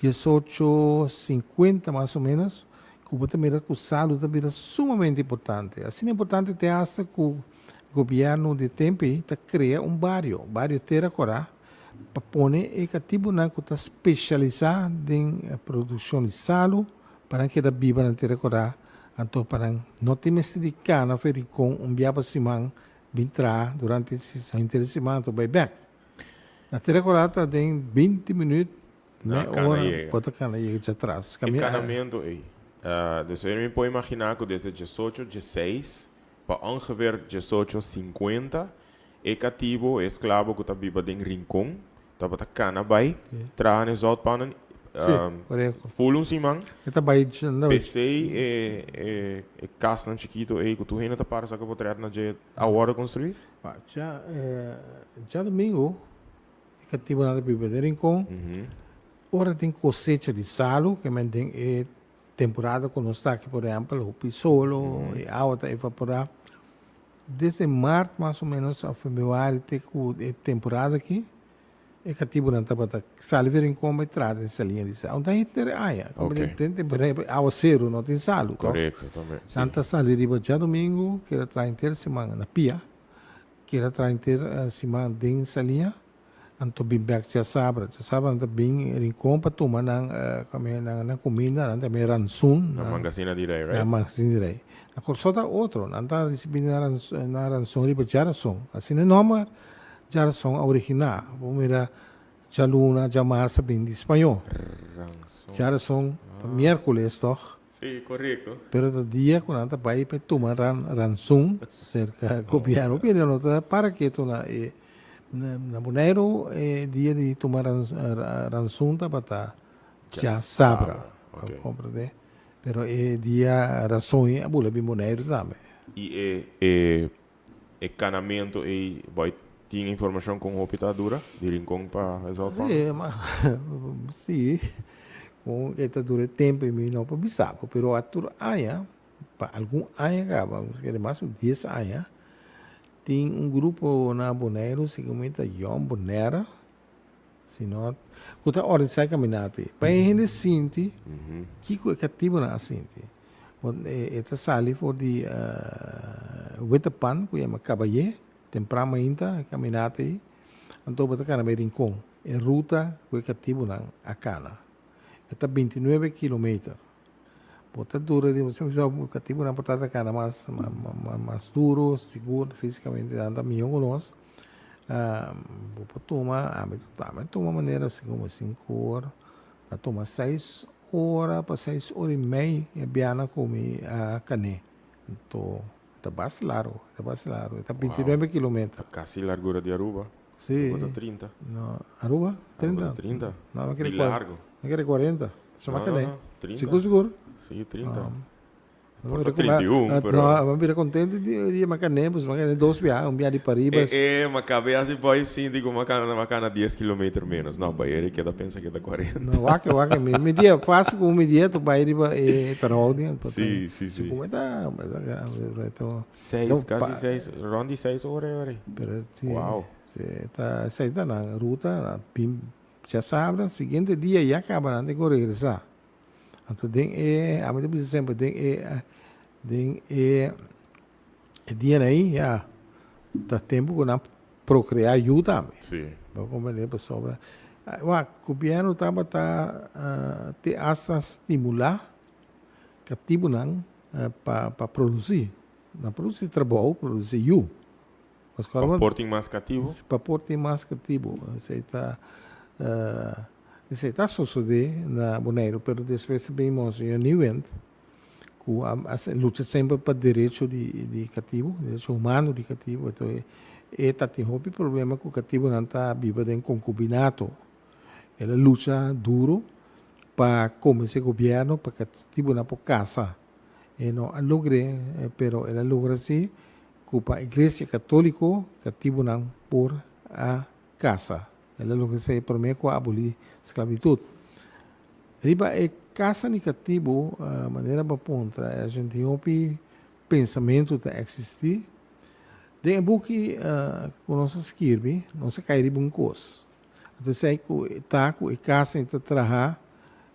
1850 mais ou menos. Cuba também o salu também é sumamente importante. Assim é importante ter hasta que o governo de tempo tá cria barrio Terra Corá, para pôr e que tipo na que tá especializado em produção de salu para que da biba na Terra Corá. Então, para não ter mais de cana, foi com biaba simang bintra durante esse semana, to back. Na Terra Corá tem 20 minutos, meia hora, pode cana chega atrás. Encanamento aí. Dus je pode imaginar que desde 18, 16 para ongeveer 18, 50 é cativo, é escravo que está viva em rincão, está para cana vai, traz no zoutpannen. Fulun simang. Ita bayad siya na. PC e casa chiquito e que tu ainda tá para sacar para na je a hora construir. Já domingo, que tipo nada bibederin com. Ora tem cosecha de salo, que mantém temporada quando está aqui, por exemplo, o pisolo e a água está evaporar. Desde março mais ou menos a fevereiro tem temporada aqui. E que tipo não tá para salverin como entrada nessa linha de sal. Então ter aia, como tem água zero, não tem salo. Correto, também. Tanta sal riba já domingo, que ela traz inteira semana na pia, que ela traz inteira semana dentro dessa linha. Anto bem back já sabra anda bem rincon para tomar na comida, anda bem ransun. Na magazina direi, right? Na magazina direi. Na corsota outro, anda disciplina na ransun riba já ransun. Assim é normal. Já são original, vamos ver já luna, já março, bem de espanhol. Já são miércoles, toch? Sim, correto. Pero do dia quando anda vai para tomar rançum, cerca copiar, opinião nota para que tu na Bonaire dia de tomar rançum tá para já sabra, compreende? Pero dia razões a bula bem Bonaire também. E encanamento e vai tinha informação com a optadura de Rincón para resolver? Sim, mas sim, com esta dura tempo e não para bisabo, pero a tur aia, para algum aia acaba, que mais 10 aia, tem grupo na Bonaire, se comenta João Bonera, se não, que tá hora de sair caminhante, para ele sente, que é cativo na sente, esta sali for de Wetapan, que é uma cabaye, temprano ainda caminhate então bota cana bem rincon em ruta que cativo na a cana está 29 km bota dura de você o cativo na portada cana mais duro seguro fisicamente anda melhor com nós vou tomar toma maneira assim como 5 horas a toma 6 horas para 6 horas e meia e biana come a cane então está bastante largo, está 29 km. Casi largura de Aruba. Sim. Bota 30. No, Aruba? 30? Aruba 30. Não, não quero largo. Não quero 40. Só mais que nem. 30. Seguro? Sim, 30. Porta 31, pero... No, vamos vir contente de macané, pues macané 2 viagens, de Paribas. Macabe assim, pode sim, digo, macana 10 km menos. Não, pai, ele queda pensa que dá 40. Não, waka, me dia, fácil com um dia, tu vai ir para ordem. Sim. Como está? Então... 6, quase 6, rondi 6 horas. Uau. Você está na ruta, já sabe, seguinte dia já acaba, não tem que regressar. Então, a minha pessoa sempre tem dia aí, já dá tempo que não procriar ajuda. Sim. Vou compreender para sobra. O governo estava te asa estimular que tipo não para produzir, não produzir trabalho, produzir para portem mais cativo. Para portem mais cativo, você está sucedendo na Bonaire, pero depois vemos em New End que luta sempre para direito de cativo, direito humano de cativo. Então, tem um problema que o cativo não está vivo em concubinato. Ela luta duro para como esse governo para que cativo não possa casa. E não logre, pero ela logra se com a Igreja Católica que tivo não por a casa. Ela logra se primeiro com abolir esclavitud. Riba é casa negativo, a maneira para ponta, a gente tem pensamento de existir. De um que nós escreve, não se cai de um coisa. Até sei que está com a casa em trabalhar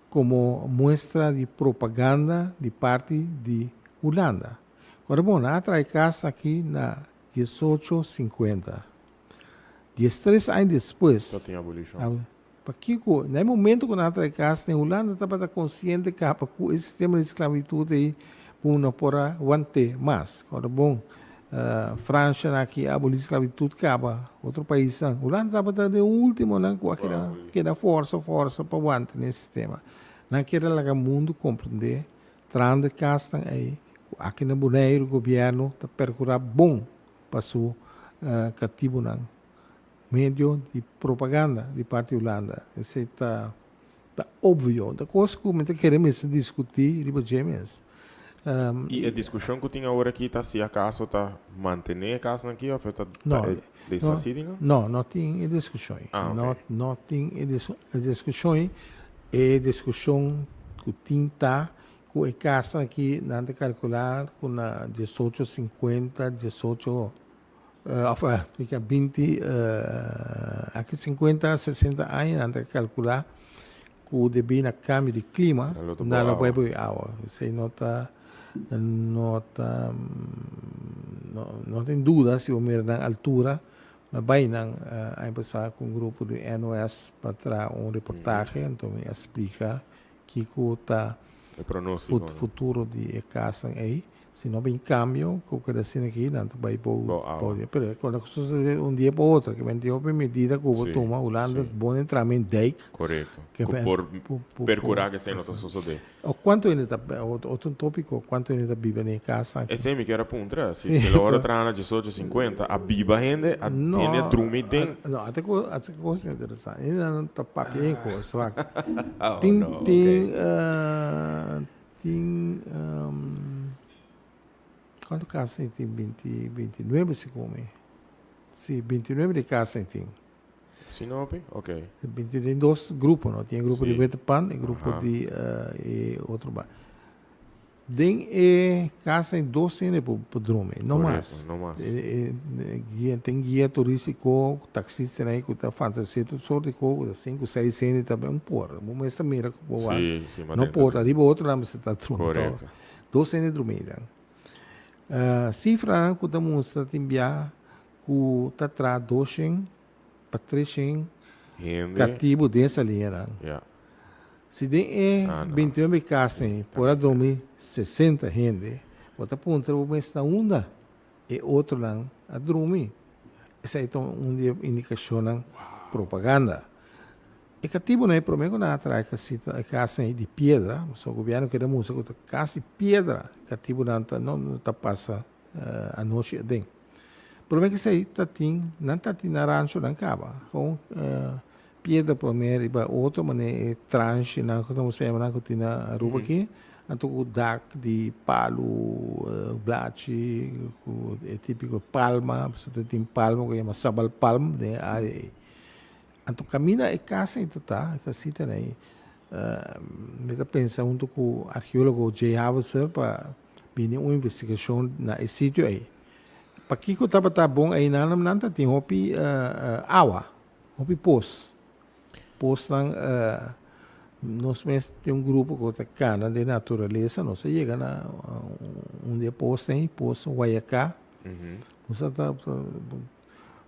como mostra de propaganda de parte de Holanda. Agora, bom, na traz casa aqui na 1850. 13 anos depois, Só tem abolition. porque no momento que nós traz casa na Holanda, estava consciente que o sistema de esclavitud aí não pode aguentar mais. Agora, bom, França aqui aboliu a esclavitud, acaba. Outro país, não. Holanda estava dando o último, não, que era força para aguentar nesse sistema. Não queria lá o mundo compreender, trando casa aí, aqui no Bonaire, o governo está percorrendo bom para o cativo, não. Meio de propaganda de parte da Holanda. Isso está óbvio. Da coisa que queremos discutir, riba James. E a discussão que tinha agora aqui está se a casa está manter a casa aqui ou está desacidinho? Não tem discussão. Não tem discussão. É discussão que tinha com a casa aqui, não de calcular com a 1850, 18 fica 20, aqui 50, 60 anos, não de calcular que devido ao câmbio de clima, não vai para água. Isso não tem dúvida se o mirar na altura, mas vai a começar com um grupo de NOS para trazer reportagem, então me explica que está o futuro de casa aí. Se não vem cambio, o que assim aqui, não vai para quando sucede dia para outro, que vem de outra medida que o toma, Holanda, bom entrar em dijk. Correto. Por percurar que sem não suceder. O quanto ainda está, outro tópico, quanto ainda está viva em casa? É sempre que era puntra, se a hora tra na 1850, a biba rende, a tiene drumi den. Não, até coisa interessante. Ainda não está papel coisa. Tem quanto casa tem 29 se come? Sim, 29 de casa tem. Sinopi? Ok. Tem dois grupos, não? Tem grupo de Betapan e grupo de outro bar. Tem casa em 12 anos por drome, não mais. Não mais. Tem guia turístico, taxista aí que está fazendo tudo só de coco, 5, 6 anos também por. Vamos essa mira que boa. Não pode, arriba outro lá você está drome. Correto. 12 anos dromida. Cifra que estamos a enviar que está tra 200 para 300 cativo dessa linha. Se tem 21 casas, por dormir 60 gente, outra ponta o mês na onda e outro lá a dormir. Essa é uma indicação de propaganda. E cativo não é para mim que não atrai casa de pedra, o governo quer música com casa de pedra, cativo não está passa a noite dentro. Para mim que isso aí não está na rancho não acaba com pedra primeiro e outra maneira tranche não como se chama que tem na rua aqui, então o dak de palo, blache, é típico palma, você tem palma que chama sabal palm, né? Então, camina e casa em total, casita aí. Me dá pensar junto com o arqueólogo Jay Hauser para vir uma investigação nesse sítio aí. Para que eu estava bom aí não tem hopi água, hopi poço nós mesmos tem grupo que está cana de natureza, nós chega na dia poço tem poço Guaiacá, nós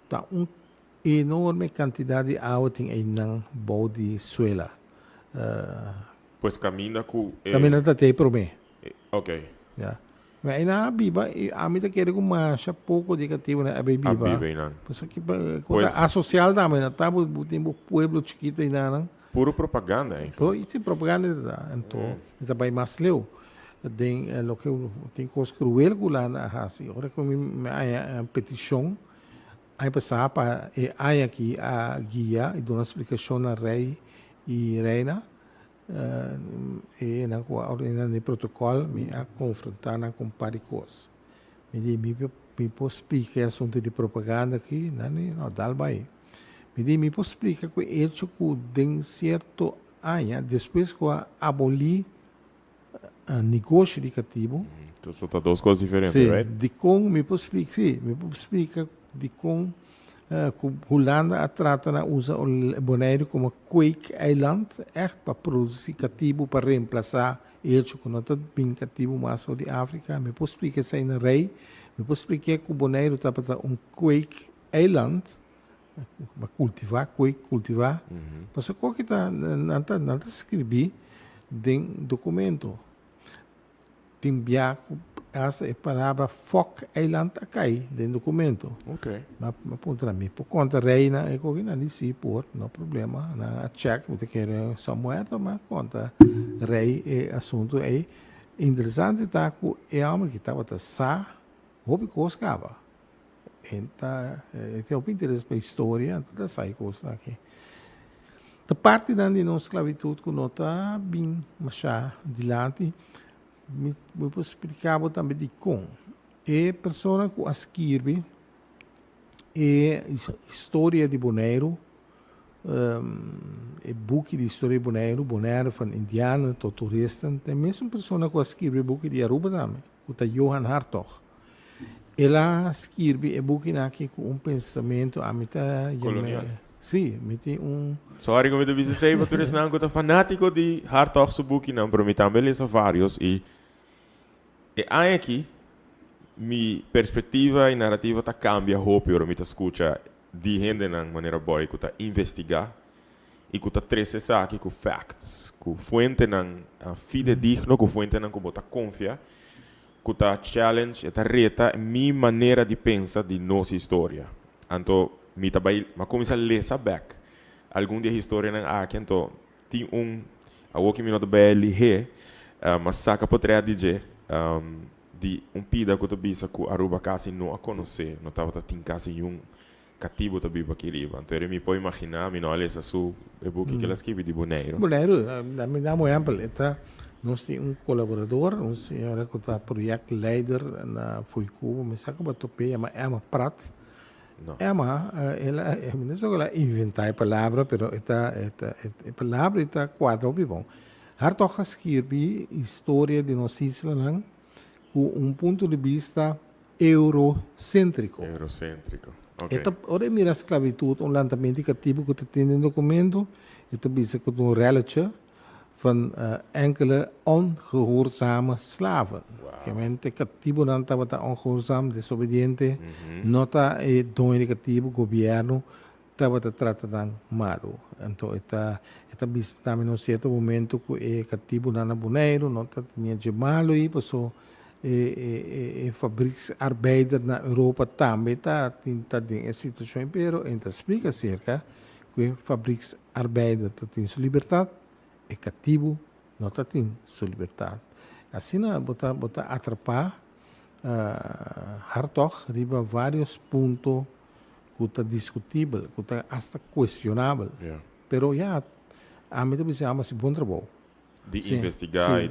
tá enorme quantidade de água tem aí na boa de suela. Pois caminha com... Caminha até para mim. Ok. Yeah. Mas na biba, a mim quer com mancha pouco negativo na biba. A biba não. A social também, na tábua tem um pueblo chiquito aí não. Puro propaganda, hein? Isso é propaganda, então, isso vai mais leu. Tem coisa cruel que lá na assim. Agora que a petição aí passar para aí aqui a guia e dá uma explicação na rei e reina e na ordem de protocolo me a confrontar com paricos. Me pode explicar o assunto de propaganda aqui, não dá bem. Me pode explicar que é hecho que tem certo ano, depois que abolir negócio educativo. Então, são duas coisas diferentes, Sim, right? de como me pode explicar, sim, me pode explicar de como Holanda a trata na usa o Bonaire como Quake Island, echt para produzir cativo para reemplaçar hecho que não está bem cativo mais de África. Me pode explicar isso aí na rei, me pode explicar que o Bonaire está para Quake Island, para cultivar, cultivar. Mas o que está não escrever em documento. Tem biaco essa é a palavra Fock Island acai dentro do documento. Ok. Mas para mim, por conta reina, é que não disse por, não problema, na check, me quer só moeda, mas conta rei é assunto é interessante tá que é algo que estava a sa, houve coscava. Então, tem um interesse para a história, então sai coisa aqui. Da parte da nossa esclavitud que não está bem, mas já adiante, me explicava também de como é pessoa que escreve é história de Bonaire, é book de história de Bonaire, Bonaire van indiano tot toeristen, tem mesmo pessoa que escreve book de Aruba também, que é Johan Hartog. Ela escreve book aqui com pensamento a mitad colonial. Sim, me tem Sorry como eu disse sempre, tu és não que fanático de Hartog su book não, pero me também leio vários e aí aqui minha perspectiva e narrativa tá cambia hope ora me tá escuta de gente na maneira boa que tá investigar e que tá trazer aqui com facts, com fonte não fidedigno, com fonte não que bota confia, que tá challenge, tá reta minha maneira de pensar de nossa história. Então me tá vai, mas começa a ler back algum dia história não aqui então tem a o que me não bem ler, mas saca poderia dizer de pida que tu bisa que Aruba quase não a conhecer, não estava tem quase cativo também para aqui riba. Então eu me pode imaginar, me não olha essa su e book que ela escreve de Bonaire. Bonaire, me dá um exemplo, nós temos colaborador, um senhor que está projeto leader na Fuicuba, me saca para topé, mas Emma Prat. Emma, ela não só ela inventar a palavra, pero a palavra está quadro bom. Hartog escreve história de nossa isla com ponto de vista eurocêntrico. Okay. Então, ora mira a esclavitud, lançamento cativo que tem no documento, então bisa que een relletje van enkele ongehoorzame slaven. Ovviamente cativo non estava ongehoorzaam, desobediente, nota e don indicativo governo estava tratando malo. Então, esta bisa também em certo momento que é cativo na Bonaire, nota tinha de malo e passou fabriksarbeider na Europa também está em situação, pero então explica acerca que fabriksarbeider tem sua liberdade, é cativo, não tem sua liberdade. Assim, bota atrapar Hartog riba vários pontos que está discutível, que está hasta questionável. Pero já, a mim também se chama bom trabalho. De investigar e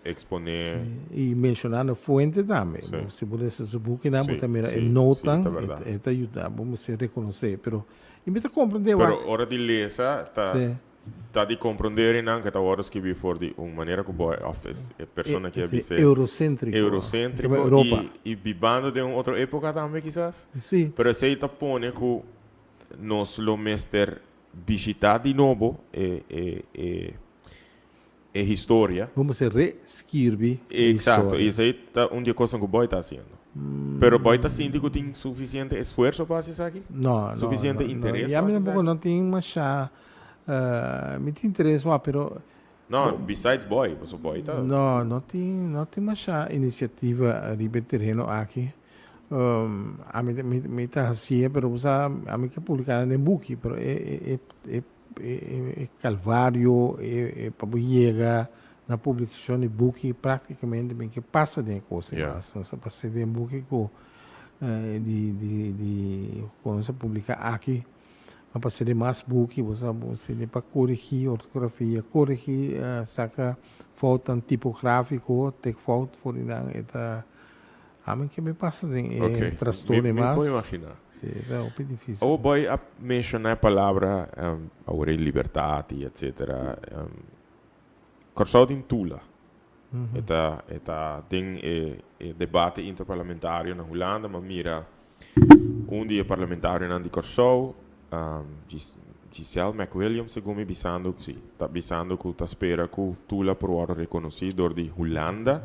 exponer. E mencionar na fonte também. Se pudesse subir, também notam, e ajuda, vamos se reconhecer. Pero, e me compreender. Pero, hora de ler, tá de compreender não que tá horas que vi for de uma maneira que boa office é pessoa que é eurocêntrico e vivendo de uma outra época também quizás. Sim. Pero sei tá pone que nós lo mester visitar de novo é história. Vamos reescrever. Exato, e isso aí tá dia coisa que o boy está fazendo. Pero o boy está sentindo que tem suficiente esforço para fazer aqui? Não, suficiente interesse para fazer isso? Não tem uma chá, me tem interesse, pero não, besides boy, o boy tá. Não tem uma chá iniciativa de terreno aqui. A mim está assim, pero a mim que publicar em book, pero Calvário, Pabuiega, na publicação de book, praticamente bem que passa de coisa. Só passa de book quando se publica aqui, para ser mais buki, você para corrigir ortografia, corrigir saca falta tipográfico, tem falta for não é a que me passa em transtorno me mais. pode imaginar. Sim, é um pouco difícil. Ou vai a mencionar a palavra agora liberdade, etc. Corsau din Tula. Tem debate interparlamentário na Holanda, mas mira dia parlamentário na de Corsau, Giselle McWilliams, segundo me bisando, sim, tá bisando que tá espera que Tula por ora reconhecido de Holanda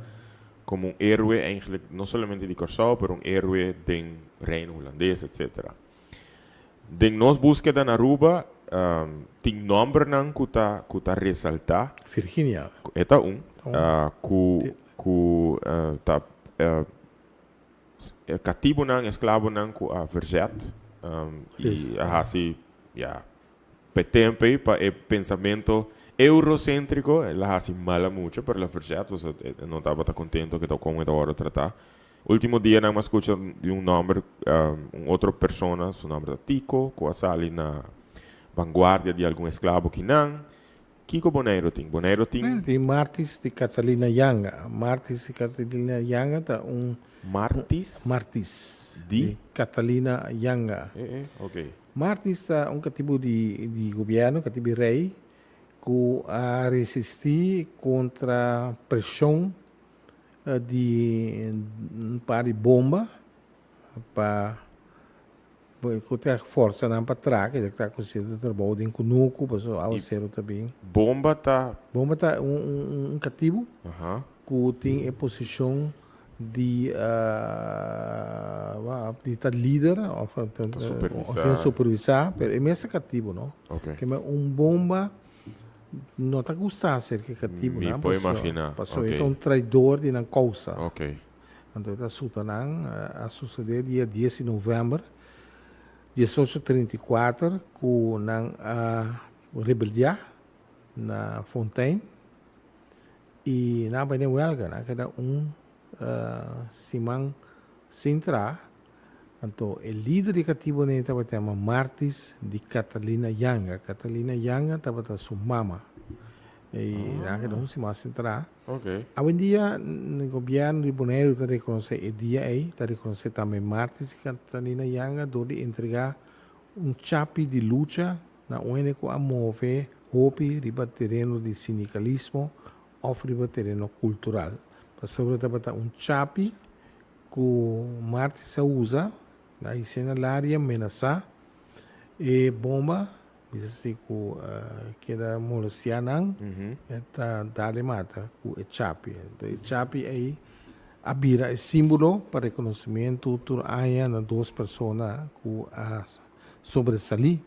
como um héroe eigenlijk, não somente de Corsau, mas um héroe do reino holandês, etc. Den nos búsqueda na Aruba, tem nome não que tá ressaltar. Virginia. Eta cativo não, escravo não, que a verzet, e a hasi, per tempo, para o pensamento eurocêntrico, ela hasi mala muito, para a verzet, você não estava contento que com esta hora tratar. Último dia, não me escuta de nome, outra pessoa, seu nome é Tico, que sali na vanguardia de algum escravo que não. Kiko Boneiro tem? Tem Martis de Catalina Yanga. Martis de Catalina Yanga tá Martis de Catalina Yanga. Ok. Martis tá tipo de governo, tipo de rei, que a resistir contra a pressão de para bomba para ter força não para trás, que está conseguindo trabalho em Kunuku, passou ao zero também. Bomba tá um cativo que tem a posição de líder, ou supervisar, mas é mesmo cativo, não? Okay. Que bomba não está gostando ser que cativo, não? Pode imaginar. Passou então um traidor de uma causa. Ok. Então está sutanang a suceder dia 10 de novembro 1834 com a rebeldia na Fontaine e na Venezuela, na cada simang central. Então, o líder de cativo nele estava chamado Martis de Catalina Yanga. Catalina Yanga estava sua mama. E na cada simang central. Ok. Hoje em dia, o governo de Bonaire está reconhecendo o dia aí, está reconhecendo também Martis e Catalina Yanga, onde entregar chapi de luta na único a mover hopi riba terreno de sindicalismo ou riba terreno cultural. Para sobretudo chapi que Martis usa na cenária ameaçar e bomba bisa si ku keda molosianang eta dale mata ku echapi. O echapi aí abira é símbolo para reconhecimento turaya na duas pessoas que sobresalir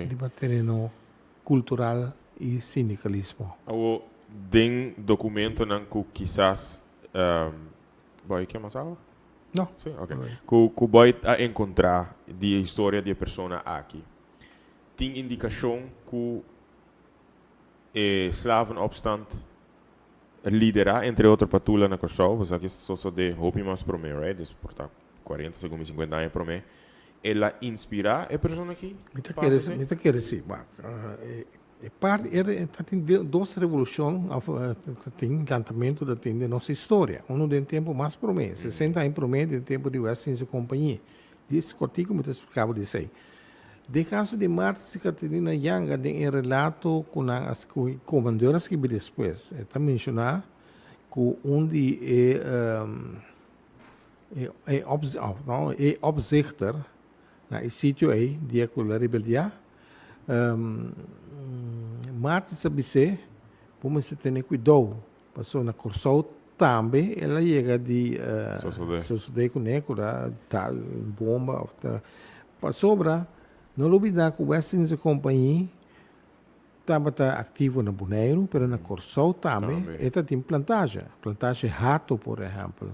de terreno cultural e sindicalismo. O den documento não que quizás vai que mais algo? Não. Sim, ok. Que vai encontrar de história de pessoa aqui. Tem indicação que slavenopstand lidera, entre outras patulas na Corsau, você aqui só de hopi mais para mim, right? Isso por 40 segundos, 50 anos para mim. Ela inspira a pessoa aqui? Me quer dizer, tem duas revoluções, tem lançamento da nossa história. De tempo mais para mim, 60 anos para mim, do tempo de West Indies Company. Diz cortico, me explicava disso aí. De caso de Martis e Catalina Yanga, tem relato com as comandoras que vi depois. Está mencionar que é opzichter na sítio aí, de a rebeldia. Martis sabia, como se tem cuidado, passou na Corsau também, ela chega de suceder com ela, tal bomba, passou não olvidar que o West Indies Company estava ativo na Bonaire, mas na Corsau também, ela tem plantagem rato, por exemplo.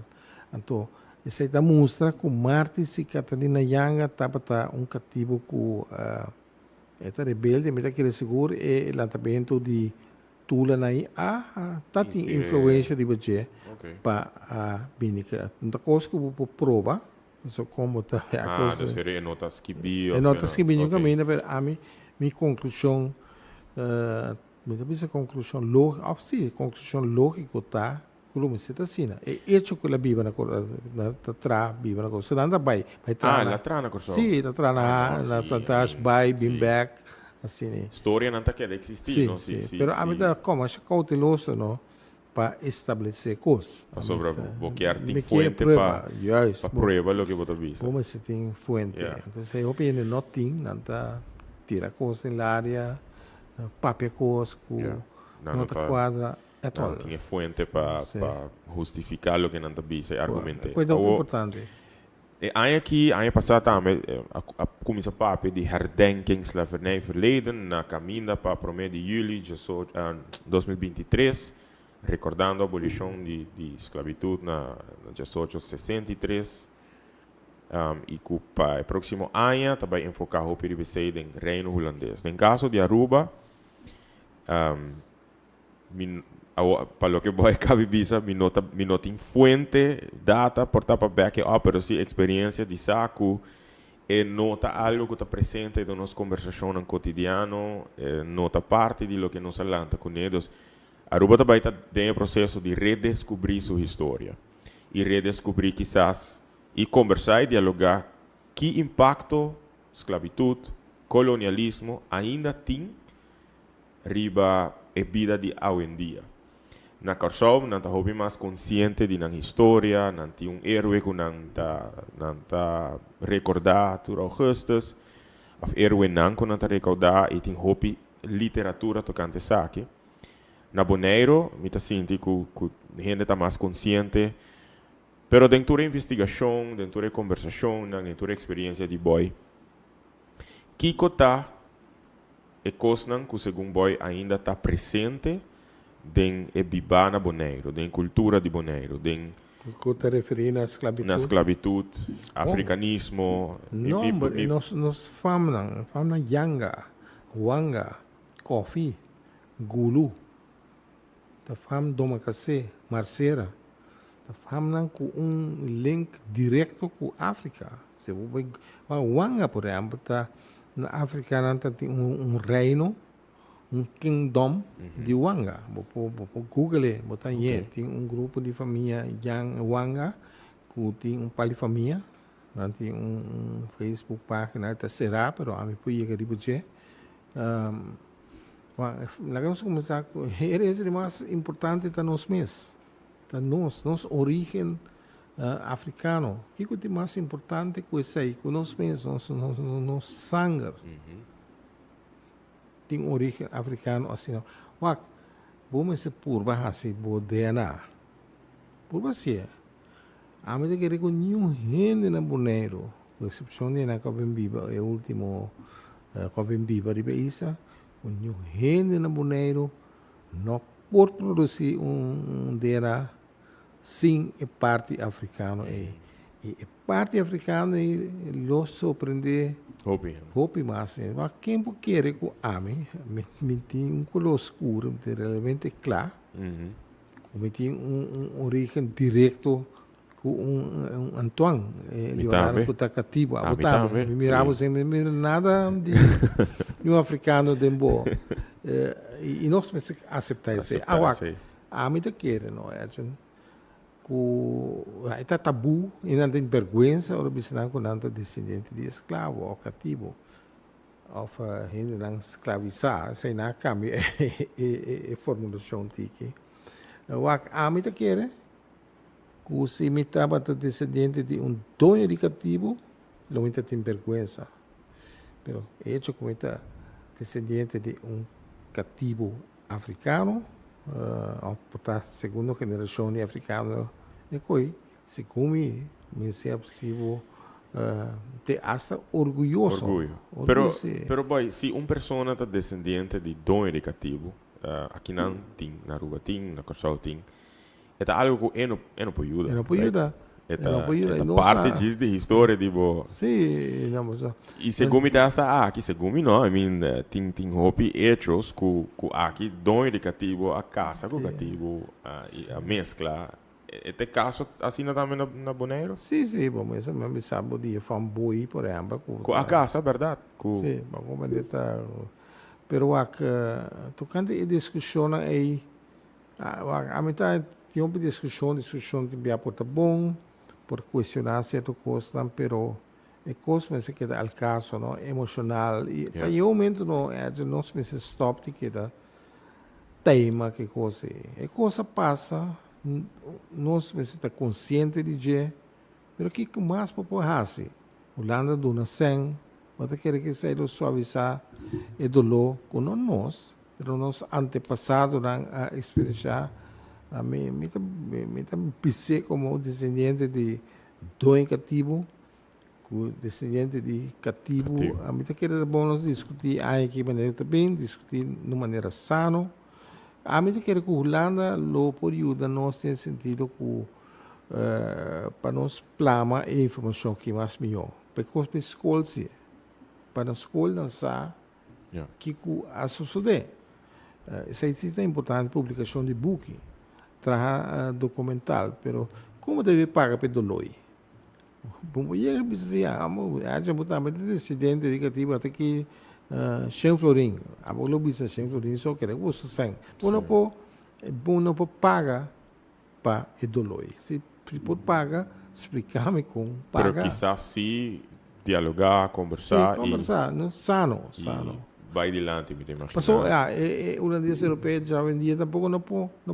Então, isso aí mostra que Martis e Catalina Yanga estavam cativo com esta rebelde, mas que seguro é o lançamento de Tula aí, tem influência de você para a Bínica. Então, coisa que eu vou provar, So como tá a então seria notas que bi. E notas que bem caminho para a minha conclusão, me dá essa conclusão lógica, sim, conclusão lógica tá, como me está assim, é hecho que a Bíblia na tra Bíblia na coisa, anda vai la trana corso. sim, na tra na tantas vai been back assim. Storia não tá que existir, não? Sim, pero a mim tá como acho cauteloso, não? Para estabelecer coisas. Para sobrevoquear tem fuente para prueba o que você visa. Como se tem fuente. Então, eu opino não tem, não tá tira coisas na área, papel coisas, não tá quadra, é tudo. Não tem fuente para justificar o que não tá visa, argumentar. Coisa importante. E aqui, ano passado também, a comissão papel de herdenkingslavernij verleden na caminho para 1 de julho de 2023. Recordando a abolição de esclavitud na 1863 e que para o próximo ano também enfocar o PDBC em Reino Holandês. No caso de Aruba, para o que vou cabe visa, me nota em fuente, data, portar para backup, pero sim experiência de saco, e nota algo que está presente na nossa conversação no cotidiano, nota parte de lo que nos alanta com eles. Aruba também tem o processo de redescobrir sua história e redescobrir quizás e conversar e dialogar que impacto esclavitud, colonialismo ainda tem riba a vida de hoje em dia. Na Korsov, não está mais consciente de nossa história, não tem herói que não está recordar por Augustus, ou herói não que não está recordar e tem literatura tocante isso aqui. Na Bonaire, me está sentindo que a gente está mais consciente, mas dentro da investigação, dentro da conversação, dentro da experiência de boy, que está é coisa que segundo boy ainda está presente dentro da biba na Bonaire, dentro da cultura de Bonaire, dentro que está referindo à esclavitud. Na esclavitud, africanismo. Não, nós falamos yanga, wanga, coffee, gulu. Tá falando doma cacê, marceira. Tá falando com link direto com a África. Se você Wanga, por exemplo, tá na África tem reino, kingdom de Wanga. Você Google, botar tem grupo de família yang Wanga, que tem palifamília, tem Facebook página, tá será, pero a mim pode ir ribuche. Nós começar com o mais importante para nós mesmos, para nosso origem africano. O que é mais importante que isso aí, que nós mesmos, nosso sangue tem origem africano assim. Vamos se purba assim, bo DNA. Purba assim. A mim que nenhum gente na Bonaire, com exceção de na Copembiba, é o último Copembiba de Beisa. Nenhum gente na Bonaire não pode produzir DNA sem a parte africana. E a parte africana lo surpreende hopi mais. Mas quem quer que ame, me tem um color escuro, realmente claro, me tem origem direto com Antoine, Leonardo que está cativo. Me mirava sem nada de africano de boa. E nós aceitar isso. A mim quer, não é? Está tabu e não tem vergonha ou bisnan com nada descendente de escravo ou cativo. Ou gente não escravizar, sem nada cambia a formulação tique. A mim quer que se imitava descendente de dono de cativo, não tem vergonha. Pero hecho como está descendente de cativo africano, a segunda geração de africano, e coi, se come, me é possível ter hasta orgulhoso. Pero boy, se pessoa está descendente de dono de cativo, aqui não tem, na Aruba tem, na Korsau tem, é algo que não pode ajudar. Não pode ajudar. É parte disso de história, tipo. Sim, não, e segundo está hasta aqui, segundo não, tem hobby hechos que aqui dono de cativo, a casa com cativo, a mescla, Este caso, assim também na Bonaire? Sim, vamos essa mesmo sabe dia from boi por exemplo. A casa, verdade? Sim, vamos maneta. Pero tocante a discussão aí, a metade tinha uma discussão de via porta bom, por questionar certo coisa, pero é coisa mas que al caso, não, emocional e Yeah. tem um momento não é de nós mas stop de que da tema que coisa é coisa passa, nós mas está consciente de que, pero que mais para fazer, Holanda do na sen, você quer que seja suavizar o dolor com nós, pero nos antepassados a experienciar a mim pensei como descendente de dois cativo, com descendente de cativo, a mim tá querendo bom nós discutir aí que maneira também, discutir de maneira sano. A mim tá querendo que Holanda lo pode ajudar nós nesse sentido que para nós plama a informação que mais melhor. Porque a escola se para a escola dançar Yeah. que a suceder. Isso é importante publicação de book, trabalhar documental, pero como deve pagar para dolor? Bom, e eu dizia, a gente botar mais descendente negativo até que 100 florim, a bolo bisa 100 florim só que você sem. Bom não pode pagar para o dolor. Se pode pagar, explicar-me como pagar. Pero quizás sim dialogar, conversar, Sim, conversar, não sano. vai adiante, me imagino. Passou, holandês europeu já em dia tampouco não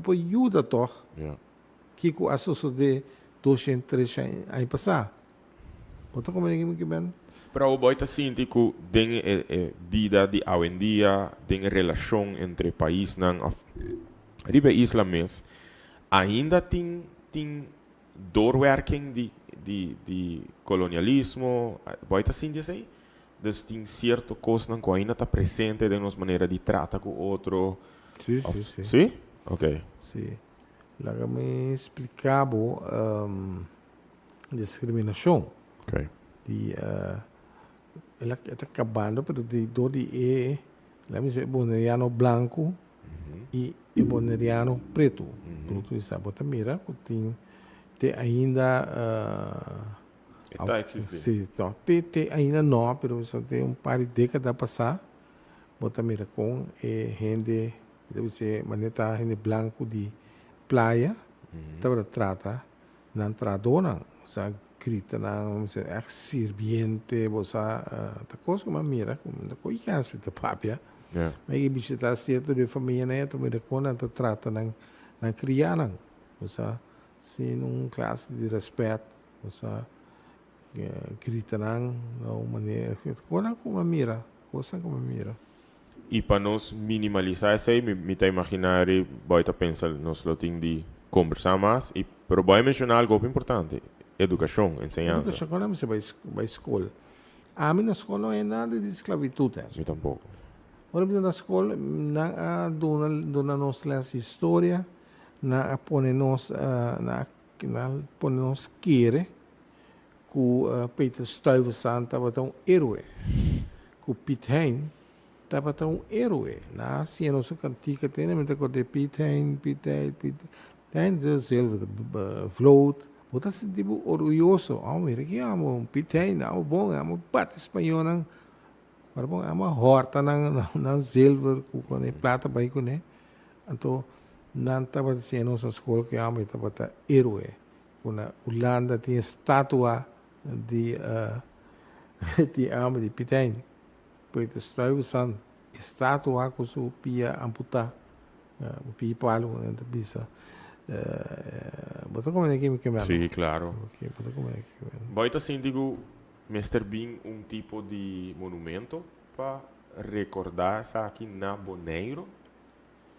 pode ajudar toch, Yeah. que a sociedade 200, 300 anos passar. Então como é que bem? Para o boita sinti que tem vida de hoje em dia, tem relação entre país não ribe isla mes, ainda tem doorwerking de colonialismo, boita sinti assim. Dus tem certo coisa que ainda está presente de nossa maneira de tratar com o outro. Sim. Sim? Ok. Sim. Lá que me explicava discriminação. Ok. Ela está acabando, pero lá me diz boneriano branco e boneriano preto. Preto isso, bota mira, tem ainda Está existindo. sim, então, tem ainda não, pero só tem par de décadas a passar. Bota mira com gente, deve ser maneta gente branco de praia, tá trata, não tradona, sa grita não, se é sirviente, você tá coisa como mira, como da coisa que as vita papia. Yeah. Mas que bicho tá certo de família né, tá mira com não trata não criar não, você sem classe de respeito, você grita não maneira como mira, coisa como mira. E para nós minimalizar isso aí, me está imaginar, boita pensar, nós lo tem de conversar mais, pero vai mencionar algo importante, educação, ensinança. Educação quando você vai escola. A minha escola não é nada de esclavitud. Me tampouco. Ora, na escola, não dona nos história, não põe nos querer que Peter Stuyvesant estava tão herói, que Piet Hein estava tão herói. Na ciência nossa cantiga tem muito de Piet Hein, de Silver Vloot. Você se tipo orgulhoso. Mira que amo Piet Hein, amo bom, amo bate espanhol não. Agora bom, amo horta na Silver com a plata vai com né. Então não estava dizendo nossa escola que amo estava tão herói. Quando a Holanda tinha estátua de Piet Hein, Peter Stuyvesant, estátua com sua pia amputada, pia palo, né, da bisa. Botou como é que me queimou? Sim, claro. Ok, botou como é que me Boita sim, digo, Mr. Bean, tipo de monumento para recordar isso aqui na Bonaire.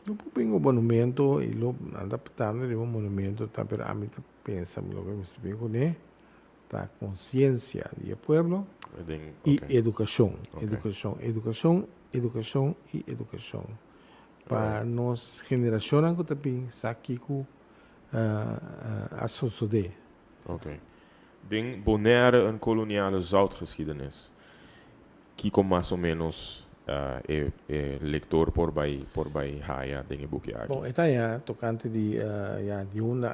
não tenho um monumento e lo adaptando de um monumento, tá, pero a mim tá pensa, lo que me está bem com né, tá consciência do povo e educação, educação. Para nós geração que também aqui com a sociedade. Ok. Den Bonaire een koloniale zoutgeschiedenis. Kiko mais ou menos leitor por by haya dengan buku aqui. Bom, ito ya, tocante di una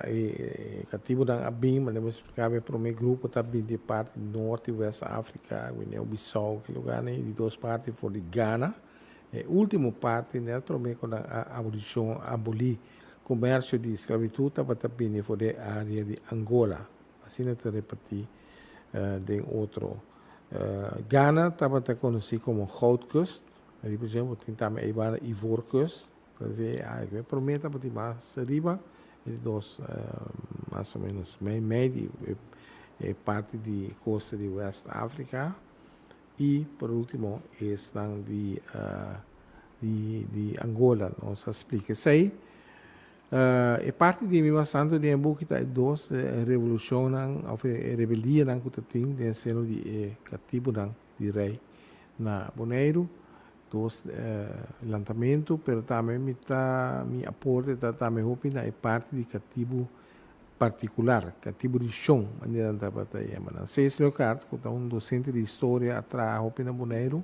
cattivo da abim, ma devo spiegare per me gruppo tabi di parte Norte e West Africa, quindi Bissau, che lugar di due parti for di Ghana. E ultimo parte nel me con l'abolizione abolì commercio di schiavitù tabi for di area di Angola. Assim ne te repeti den outro. Ghana estava conhecido como Goudkust. Por exemplo, tentamos ir Ivoorkust. Prometa para mais arriba, e dos mais ou menos meio parte de costa de West África. E, por último, estão de Angola. Não se explica isso aí. E parte di mi bastante di buchita dos revolution of rebeldia dan ku ting den seno di cattivo dan di rei na Bonaire dos lançamento pero também mi aporte também hopi na parte di cattivo particular cattivo di chão maneira da batalha mas seis locais com um docente de história atrás hopi na Bonaire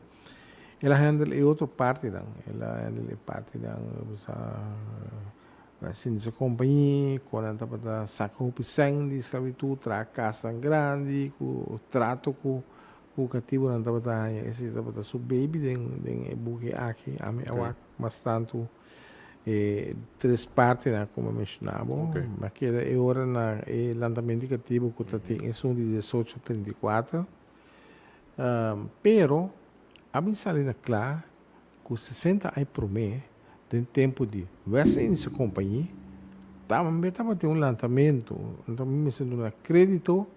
ela handle e outra parte dan ela handle parte dan assim, a companhia, quando está sacou o sangue de esclavitud, traz casa grande, o trato com o cativo, não está esse está sub baby, den buque aqui, a minha awak bastante três partes, né, como mencionava, mas que é hora na lançamento cativo que está tem isso de 1834, pero a mim sale na clara que 60 aí por mês tem tempo de West Indies Companhia também estava tendo lançamento então me sendo na crédito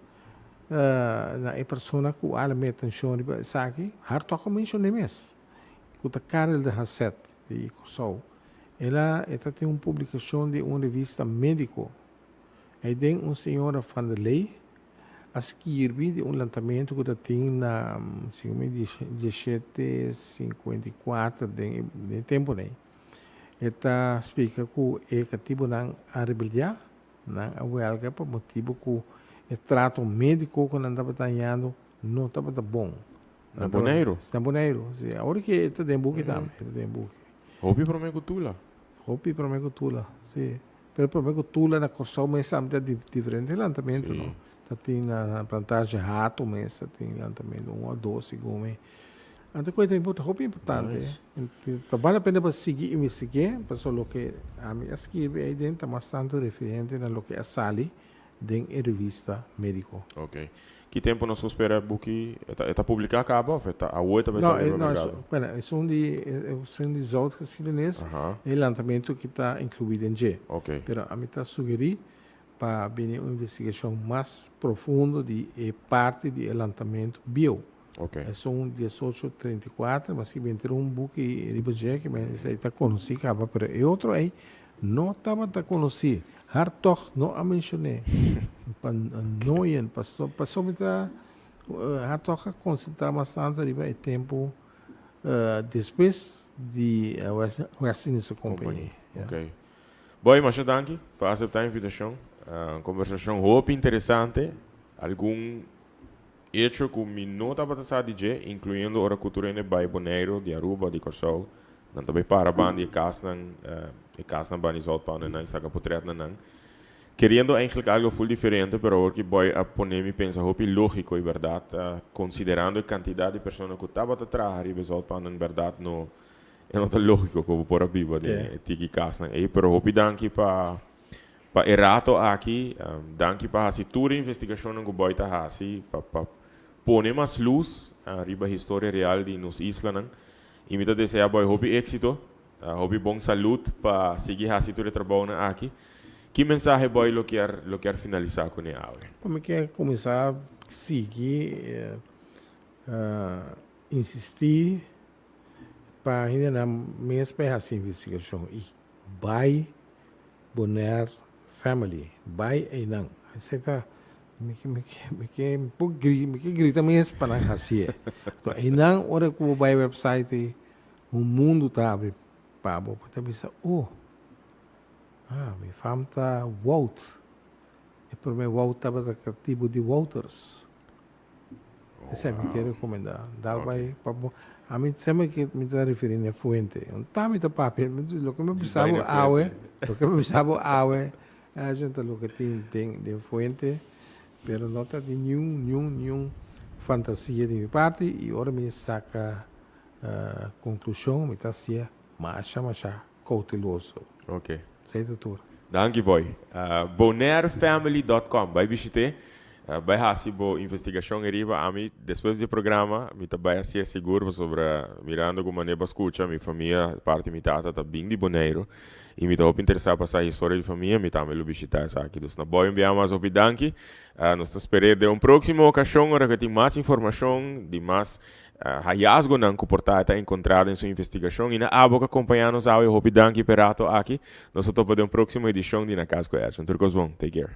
na pessoa que ela me atenção de saque har toca mencionei mesmo que a Karel de Hasset de Kosovo ela tem uma publicação de uma revista médico aí tem senhora van der Ley a escrever de lançamento que tem na 1754 de tempo né Eta explica que é cativo na rebeldia, na huelga por motivo que o trato médico que não estava tendo não estava bom. Na Bonaire? Na Bonaire, sim. Agora que está dentro buque também, está dentro buque. Hopi para mim tula. Hopi para mim tula, sim. Pero para mim tula na Kosovo mas é diferente lançamento, não? Tá tem na plantagem rato mas tem lançamento 1 ou 2 segundo. Então, coisa importante. Então, vale a pena para seguir investigar, para o que a minha escreve aí dentro está bastante referente a lo que é sali dentro da revista médico. Ok. Que tempo nós espera buque está publicado acaba ou está a outra vai ser publicado? Não, é de outros chilenes e lançamento que está incluído em G. Ok. Pero a mim está sugerir para vir uma investigação mais profunda de parte do lançamento bio. Okay. São 1834, mas se vender buque de budget, mas está conhecido, mas é outro aí, não estava conhecido. Hartog não a mencionei. Não pastor, passou Hartog concentrar bastante o tempo depois de West Indies Company. Ok. Bom, mas danke para aceitar a invitação. Conversação muito interessante. Algum hecho que me não estava passando de incluindo a cultura de Bonaire, de Aruba, de Kosovo, não também para band de Castan band is outbound não saca portret não. Querendo eigenlijk algo full diferente, pero porque boy a poner me pensa hopi lógico e verdade, considerando a quantidade de pessoas que estava atrás e os outbound em verdade não é não tão lógico como por a biba de tiki Castan. E pero hopi danke para errato aqui, danke para a situra investigação que boy tá assim, para pôr mais luz arriba a história real de nos islas. E me deseja boy hopi éxito, hopi bom saúde para seguir a situra de trabalho aqui. Que mensagem boy lo quer finalizar com ele? Como quer começar a seguir, insistir para ainda na mesma essa investigação e vai Bonaire family, vai e não. Você tá me grita mesmo para não assim. Então, e não hora que vai website o mundo tá abre para você pensar, minha família está Walt. E por mim, Walt estava cativo de Walters. Esse é o que eu quero recomendar. Dar vai para A mim sempre que me está referindo a fuente. Um tami tá papel, lo que me Vai pensava na awe, fuente. lo que me pensava awe, a gente lo que tem de fuente, pero não tá de nenhum fantasia de minha parte e agora me saca conclusão, me está assim, macha cauteloso. Ok. Sei doutor. Danke boy. Bonairfamily.com. Vai visite. Vai fazer boa investigação arriba. A mim, depois do programa, me também assim seguro sobre mirando como maneira escuta. Minha família, parte minha tata, tá bem de Bonaire. E me estou interessado para a história de família. Me também visitar essa aqui. Então, na boa enviar mais opiniões. Nós esperamos de próxima ocasião, agora que tem mais informação, de mais hallazgo não comportado encontrado em sua investigação. E na abo que acompanha-nos, eu opinião que perato aqui. Nós estamos para uma próxima edição de Na Casco Edge. Turcos bom, take care.